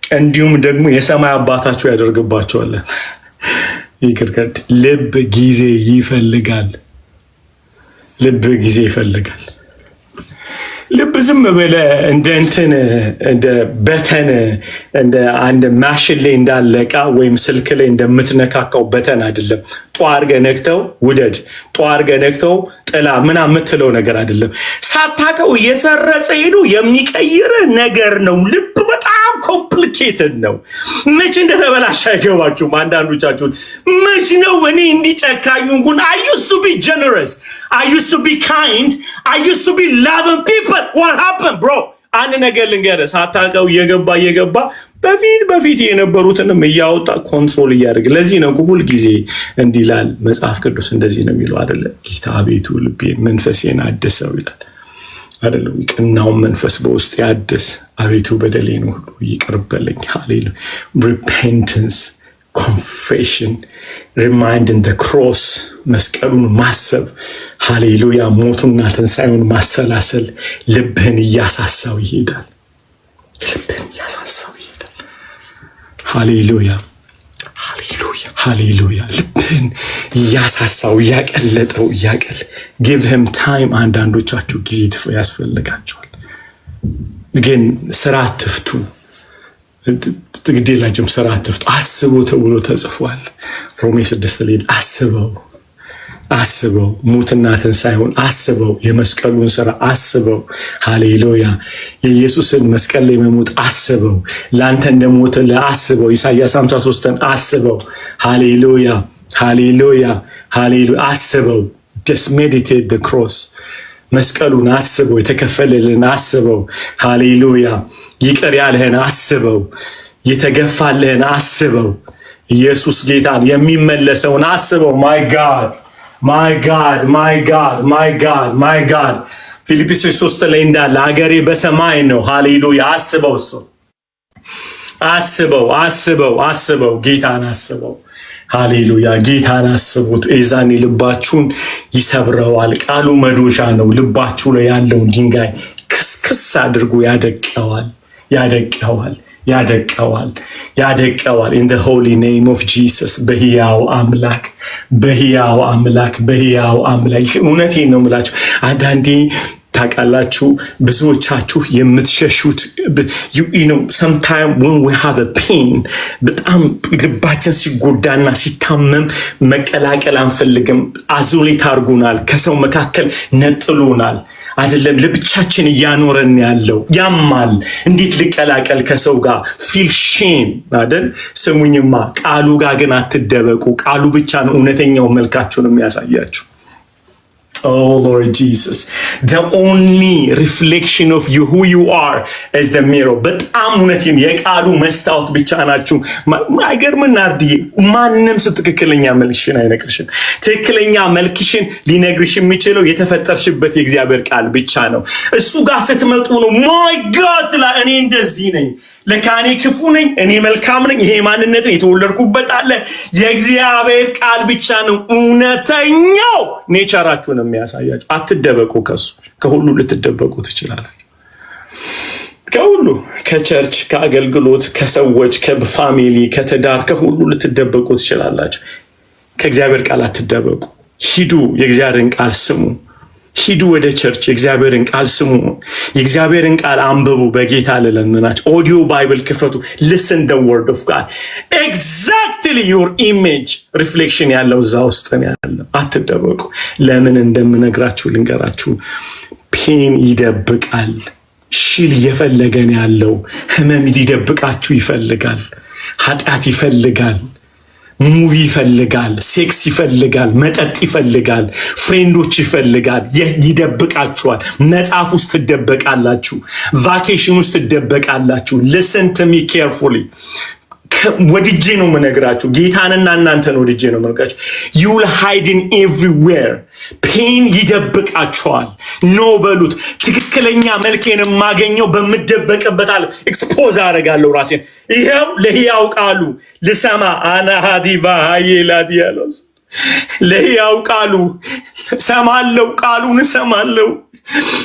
እንዲሁም ደግሞ የሰማይ አባታችሁ ያደርግባችኋል። ይቅር ልብ ጊዜ ይፈልጋል። ልብ ጊዜ ይፈልጋል። ልብ ዝም ብለህ እንደ በተን እንደ አንድ ማሽን ላይ እንዳለ ዕቃ ወይም ስልክ ላይ እንደምትነካካው በተን አይደለም። ጧርገ ነክተው ውደድ፣ ጧርገ ነክተው ጥላ ምናምን የምትለው ነገር አይደለም። ሳታውቀው እየሰረጸ ሄዶ የሚቀይር ነገር ነው። ልብ በጣም ኮምፕሊኬትድ ነው። መች እንደተበላሽ አይገባችሁም። አንዳንዶቻችሁን መች ነው እኔ እንዲጨካኙ እንኳን I used to be generous, I used to be kind, I used to be loving people. What happened bro? አንድ ነገር ልንገርህ፣ ሳታውቀው እየገባ በፊት የነበሩትንም እያወጣ ኮንትሮል እያደረገ። ለዚህ ነው ሁል ጊዜ እንዲላል መጽሐፍ ቅዱስ እንደዚህ ነው የሚለው አይደለ? ጌታ አቤቱ ልቤን መንፈሴን አድሰው ይላል አይደለ? ቅናውን መንፈስ በውስጥ ያድስ፣ አቤቱ በደሌን ሁሉ ይቅር በለኝ። ሃሌሉያ። ሪፔንተንስ፣ ኮንፌሽን፣ ሪማይንድን ዘ ክሮስ፣ መስቀሉን ማሰብ፣ ሃሌሉያ። ሞቱና ትንሣኤውን ማሰላሰል ልብህን እያሳሳው ይሄዳል። ልብህን እያሳሳው ይሄዳል። ሃሌሉያ ሃሌሉያ። ልብህን እያሳሳው እያቀለጠው ጊቭ ሂም ታይም። አንዳንዶቻችሁ ጊዜ ያስፈልጋቸዋል፣ ግን ስራ አትፍቱ። ግዴላችሁም ስራ አትፍቱ። አስቡ ተብሎ ተጽፏል ሮሜ 6 ላይ አስበው ሙትና ትንሣኤውን አስበው፣ የመስቀሉን ስራ አስበው። ሃሌሉያ። የኢየሱስን መስቀል ላይ መሞት አስበው፣ ለአንተ እንደሞተ አስበው። ኢሳይያስ 53ን አስበው። ሃሌሉያ አስበው። just meditate the cross፣ መስቀሉን አስበው፣ የተከፈለልን አስበው። ሃሌሉያ። ይቅር ያለህን አስበው፣ የተገፋልህን አስበው። ኢየሱስ ጌታን የሚመለሰውን አስበው። my God ፊልጵስዩስ 3 ላይ እንዳለ አገሬ በሰማይ ነው። ሃሌሉያ። አስበው፣ እሱ አስበው፣ ጌታን አስበው። ሃሌሉያ። ጌታን አስቡት። የዛኔ ልባችሁን ይሰብረዋል። ቃሉ መዶሻ ነው። ልባችሁ ላይ ያለውን ድንጋይ ክስክስ አድርጎ ያደቀዋል። in the holy name of Jesus። በሕያው አምላክ። እውነቴን ነው የምላችሁ። አንዳንዴ ታውቃላችሁ ብዙዎቻችሁ የምትሸሹት sometime when we have a pain በጣም ልባችን ሲጎዳና ሲታመም መቀላቀል አንፈልግም። አዞሌት አድርጎናል፣ ከሰው መካከል ነጥሎናል። አይደለም ለብቻችን እያኖረን ያለው ያማል። እንዴት ልቀላቀል ከሰው ጋር ፊል ሼም አይደል? ስሙኝማ ቃሉ ጋር ግን አትደበቁ። ቃሉ ብቻ ነው እውነተኛው መልካችሁን የሚያሳያችሁ። Oh Lord Jesus, the only reflection of you, who you are, is the mirror. በጣም እውነቴን የቃሉ መስታወት ብቻ ናችሁ። አይገርም ናርዲ? ማንም ሰው ትክክለኛ መልክሽን አይነግርሽም። ትክክለኛ መልክሽን ሊነግርሽ የሚችለው የተፈጠርሽበት የእግዚአብሔር ቃል ብቻ ነው። እሱ ጋር ስትመጡ ነው ማይ ጋድ እኔ እንደዚህ ነኝ፣ ለካኔ ክፉ ነኝ፣ እኔ መልካም ነኝ፣ ይሄ ማንነት የተወለድኩበት አለ። የእግዚአብሔር ቃል ብቻ ነው እውነተኛው ኔቸራችሁን የሚያሳያችሁ። አትደበቁ ከሱ። ከሁሉ ልትደበቁ ትችላላችሁ። ከሁሉ ከቸርች፣ ከአገልግሎት፣ ከሰዎች፣ ከፋሚሊ፣ ከትዳር፣ ከሁሉ ልትደበቁ ትችላላችሁ። ከእግዚአብሔር ቃል አትደበቁ። ሂዱ፣ የእግዚአብሔርን ቃል ስሙ። ሂዱ ወደ ቸርች፣ የእግዚአብሔርን ቃል ስሙ፣ የእግዚአብሔርን ቃል አንብቡ። በጌታ ልለምናችሁ ኦዲዮ ባይብል ክፈቱ። ሊስን ደ ወርድ ኦፍ ጋድ ኤግዛክትሊ ዮር ኢሜጅ ሪፍሌክሽን ያለው እዛ ውስጥ ነው ያለው። አትደበቁ። ለምን እንደምነግራችሁ ልንገራችሁ። ፔን ይደብቃል። ሽል እየፈለገን ያለው ህመም ሊደብቃችሁ ይፈልጋል። ኃጢአት ይፈልጋል። ሙቪ ይፈልጋል፣ ሴክስ ይፈልጋል፣ መጠጥ ይፈልጋል፣ ፍሬንዶች ይፈልጋል። ይደብቃችኋል። መጽሐፍ ውስጥ ትደበቃላችሁ፣ ቫኬሽን ውስጥ ትደበቃላችሁ። listen to me carefully። ወድጄ ነው የምነግራችሁ። ጌታንና እናንተን ወድጄ ነው የምነግራችሁ። you will hide in everywhere። ፔን ይደብቃችኋል። ኖ በሉት። ትክክለኛ መልኬን የማገኘው በምደበቅበት ዓለም ኤክስፖዝ አደርጋለሁ ራሴን። ይኸው ለሕያው ቃሉ ልሰማ አና ሀዲቫ ሀይላዲያሎስ ለሕያው ቃሉ ሰማለው፣ ቃሉን ሰማለው።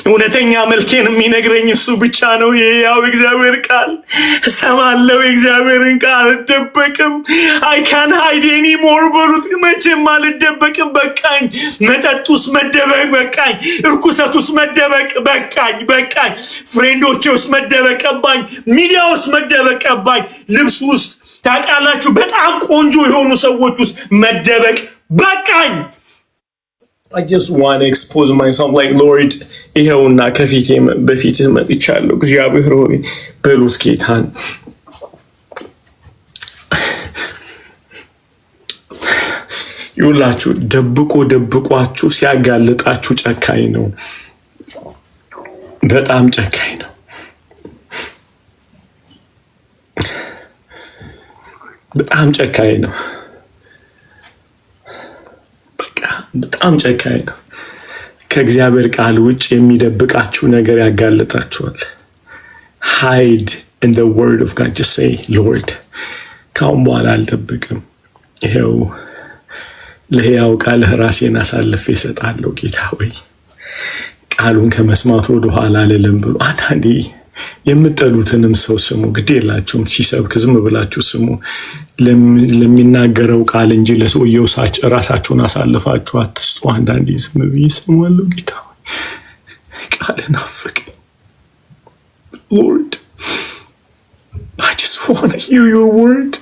እውነተኛ መልኬን የሚነግረኝ እሱ ብቻ ነው። የሕያው እግዚአብሔር ቃል ሰማለው። የእግዚአብሔርን ቃል አልደበቅም። አይ ካን ሃይድ ኤኒ ሞር በሉት። መቼም አልደበቅም። በቃኝ። መጠጥ ውስጥ መደበቅ በቃኝ። እርኩሰት ውስጥ መደበቅ በቃኝ። ፍሬንዶቼ ውስጥ መደበቅ ቀባኝ። ሚዲያ ውስጥ መደበቅ ቀባኝ። ልብስ ውስጥ ታውቃላችሁ፣ በጣም ቆንጆ የሆኑ ሰዎች ውስጥ መደበቅ በቃኝ። I just want to expose myself like Lord ይሄውና በፊትህ መጥቻለሁ። እግዚአብሔር ሆይ በሉት ጌታን። ይውላችሁ ደብቋችሁ ሲያጋልጣችሁ ጨካኝ ነው። በጣም ጨካኝ ነው። በጣም ጨካኝ ነው። በጣም ጨካኝ ነው። ከእግዚአብሔር ቃል ውጭ የሚደብቃችሁ ነገር ያጋልጣችኋል። hide in the word of God. Just say Lord ካሁን በኋላ አልደብቅም። ይሄው ለሕያው ቃልህ ራሴን አሳልፌ እሰጣለሁ። ጌታ ሆይ ቃሉን ከመስማት ወደ ኋላ አልልም ብሎ አንዳንዴ የምትጠሉትንም ሰው ስሙ፣ ግድ የላችሁም። ሲሰብክ ዝም ብላችሁ ስሙ። ለሚናገረው ቃል እንጂ ለሰውየው ራሳችሁን አሳልፋችሁ አትስጡ። አንዳንዴ ዝም ብዬ እሰማለሁ። ጌታ ቃልን ናፈቀኝ። Lord, I just want to hear your word.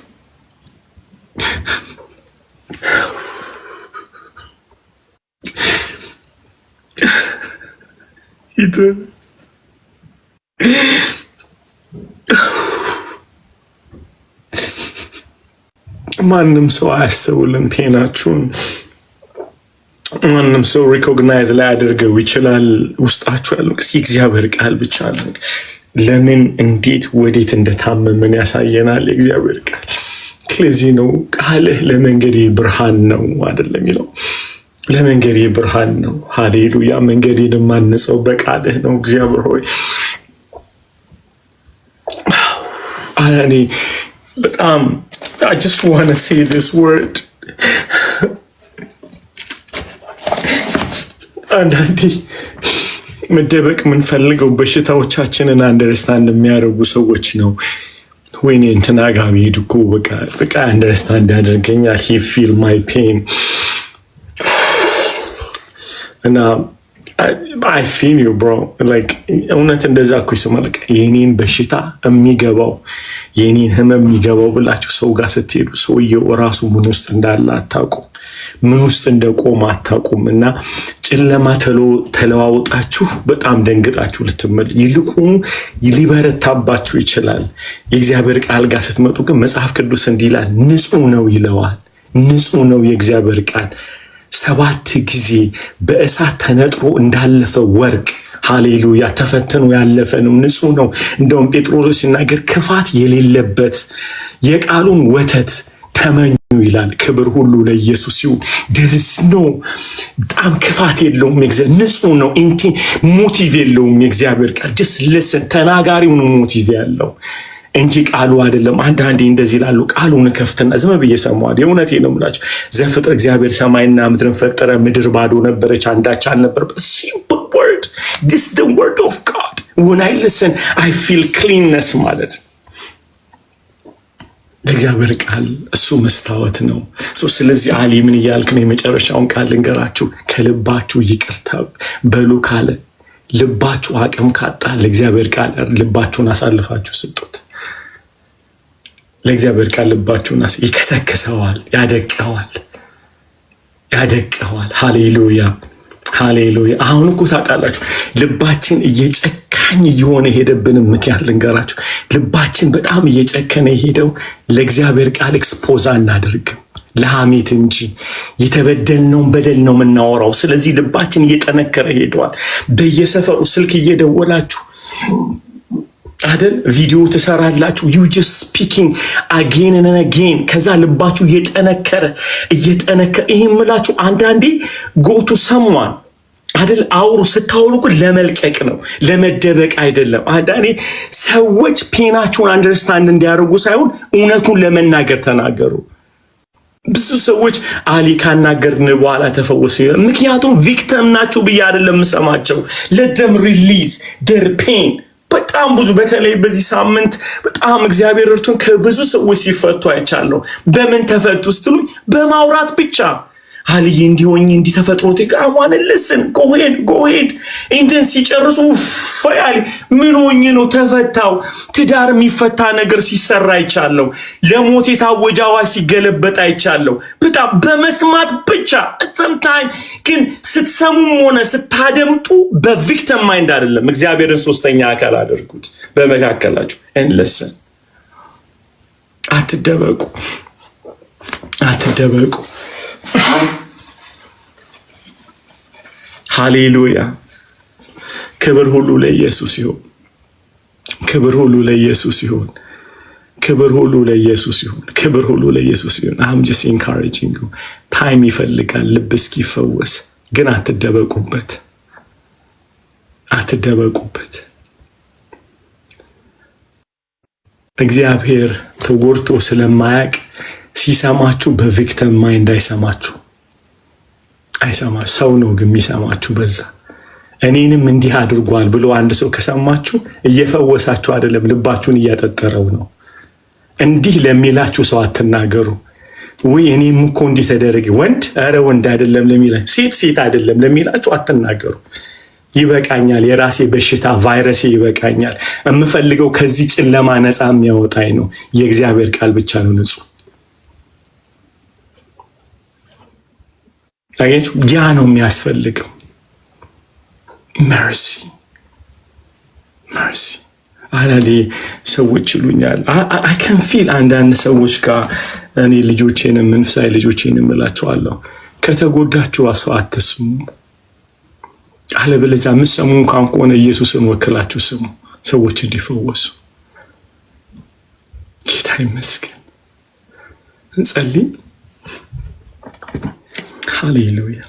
ማንም ሰው አያስተውልም ፔናችሁን። ማንም ሰው ሪኮግናይዝ ላያደርገው ይችላል። ውስጣችሁ ያለው የእግዚአብሔር ቃል ብቻ ነው። ለምን እንዴት ወዴት እንደታመመን ያሳየናል የእግዚአብሔር ቃል። ስለዚህ ነው ቃልህ ለመንገዴ ብርሃን ነው አይደለም የሚለው። ለመንገዴ ብርሃን ነው። ሃሌሉያ። መንገዴን የማንጸው በቃልህ ነው። እግዚአብሔር ሆይ እኔ በጣም I just want to say this word. አንዳንዴ መደበቅ የምንፈልገው በሽታዎቻችንን አንደርስታንድ የሚያደርጉ ሰዎች ነው። ወይኔ እንትና ጋር ብሄድ እኮ በቃ አንደርስታንድ ያደርገኛል። he feel my pain እና I feel you bro like እውነት እንደዛ እኮ ይስማልክ የኔን በሽታ የሚገባው የኔን ህመም የሚገባው ብላችሁ ሰው ጋር ስትሄዱ ሰውየው ራሱ ምን ውስጥ እንዳለ አታውቁም፣ ምን ውስጥ እንደቆመ አታውቁም። እና ጨለማ ተለዋውጣችሁ በጣም ደንግጣችሁ ልትመል ይልቁኑ ሊበረታባችሁ ይችላል። የእግዚአብሔር ቃል ጋር ስትመጡ ግን መጽሐፍ ቅዱስ እንዲህ ይላል፣ ንጹህ ነው ይለዋል። ንጹህ ነው የእግዚአብሔር ቃል 7 ጊዜ በእሳት ተነጥሮ እንዳለፈ ወርቅ ሃሌሉያ ተፈትኖ ያለፈ ነው፣ ንጹህ ነው። እንደውም ጴጥሮስ ሲናገር ክፋት የሌለበት የቃሉን ወተት ተመኙ ይላል። ክብር ሁሉ ለኢየሱስ ይሁን። ደርስ ነው በጣም ክፋት የለውም። ንጹህ ነው። ሞቲቭ የለውም። የእግዚአብሔር ቃል ጀስት ልስን ተናጋሪው ነው ሞቲቭ ያለው እንጂ ቃሉ አይደለም። አንዳንዴ እንደዚህ ላሉ ቃሉን ከፍትና ዝም ብዬ ሰማዋል። የእውነቴ ነው የምላችሁ። ዘፍጥረት እግዚአብሔር ሰማይና ምድርን ፈጠረ፣ ምድር ባዶ ነበረች፣ አንዳች አልነበረም። ሲምፕል ወርድ this the word of God when I listen I feel cleanness ማለት ነው። ለእግዚአብሔር ቃል እሱ መስታወት ነው። ስለዚህ አሊ ምን እያልክ ነው? የመጨረሻውን ቃል ልንገራችሁ። ከልባችሁ ይቅርታ በሉ ካለ ልባችሁ አቅም ካጣ ለእግዚአብሔር ቃል ልባችሁን አሳልፋችሁ ስጡት። ለእግዚአብሔር ቃል ልባችሁን ይከሰክሰዋል፣ ያደቀዋል። ሃሌሉያ ሃሌሉያ። አሁን እኮ ታውቃላችሁ ልባችን እየጨካኝ እየሆነ ሄደብንም ምክንያት ልንገራችሁ። ልባችን በጣም እየጨከነ ሄደው ለእግዚአብሔር ቃል ኤክስፖዝ አናደርግም ለሐሜት እንጂ የተበደልነውን በደል ነው የምናወራው። ስለዚህ ልባችን እየጠነከረ ሄደዋል። በየሰፈሩ ስልክ እየደወላችሁ አይደል ቪዲዮ ትሰራላችሁ። you just speaking again and again ከዛ ልባችሁ እየጠነከረ ይሄ ምላችሁ አንዳንዴ go to someone አይደል አውሩ። ስታወሩ ለመልቀቅ ነው ለመደበቅ አይደለም። አንዳንዴ ሰዎች ፔናችሁን አንደርስታንድ እንዲያደርጉ ሳይሆን እውነቱን ለመናገር ተናገሩ። ብዙ ሰዎች አሊ ካናገርን በኋላ ተፈወሱ። ምክንያቱም ቪክቲም ናቸው ብዬ አይደለም የምሰማቸው። let them release their pain። በጣም ብዙ በተለይ በዚህ ሳምንት በጣም እግዚአብሔር እርቱን ከብዙ ሰዎች ሲፈቱ አይቻለሁ። በምን ተፈቱ ስትሉኝ በማውራት ብቻ አልይ እንዲሆኝ እንዲተፈጥሮ ተቃዋን ለስን ጎሄድ እንትን ሲጨርሱ ፈያል ምን ሆኜ ነው ተፈታው። ትዳር የሚፈታ ነገር ሲሰራ አይቻለሁ። ለሞት የታወጃዋ ሲገለበጥ አይቻለሁ። በጣም በመስማት ብቻ sometimes ግን ስትሰሙም ሆነ ስታደምጡ በቪክቲም ማይንድ አይደለም። እግዚአብሔርን ሶስተኛ አካል አድርጉት በመካከላችሁ እንለሰን። አትደበቁ። ሃሌሉያ። ክብር ሁሉ ለኢየሱስ ይሁን። ክብር ሁሉ ለኢየሱስ ይሁን። ክብር ሁሉ ለኢየሱስ ይሁን። ክብር ሁሉ ለኢየሱስ ይሁን። I'm just encouraging you። ታይም ይፈልጋል ልብ እስኪፈወስ። ግን አትደበቁበት። እግዚአብሔር ተጎድቶ ስለማያቅ ሲሰማችሁ በቪክቲም ማይንድ አይሰማችሁ። ሰው ነው ግን የሚሰማችሁ በዛ። እኔንም እንዲህ አድርጓል ብሎ አንድ ሰው ከሰማችሁ እየፈወሳችሁ አይደለም፣ ልባችሁን እያጠጠረው ነው። እንዲህ ለሚላችሁ ሰው አትናገሩ። ወይ እኔም እኮ እንዲህ ተደረገ ወንድ አይደለም ለሚላችሁ ሴት አይደለም ለሚላችሁ አትናገሩ። ይበቃኛል፣ የራሴ በሽታ ቫይረሴ ይበቃኛል። የምፈልገው ከዚህ ጨለማ ነፃ የሚያወጣኝ ነው። የእግዚአብሔር ቃል ብቻ ነው ንጹህ። አያችሁ፣ ያ ነው የሚያስፈልገው። መርሲ አላሌ ሰዎች ይሉኛል። አይ ካን ፊል አንዳንድ ሰዎች ጋር እኔ ልጆቼንም መንፈሳዊ ልጆቼንም እላቸዋለሁ ከተጎዳችሁ ሰው አትስሙ። አለበለዚያ የምትሰሙ እንኳን ከሆነ ኢየሱስን ወክላችሁ ስሙ፣ ሰዎች እንዲፈወሱ። ጌታ ይመስገን። እንጸልይ። ሃሌሉያ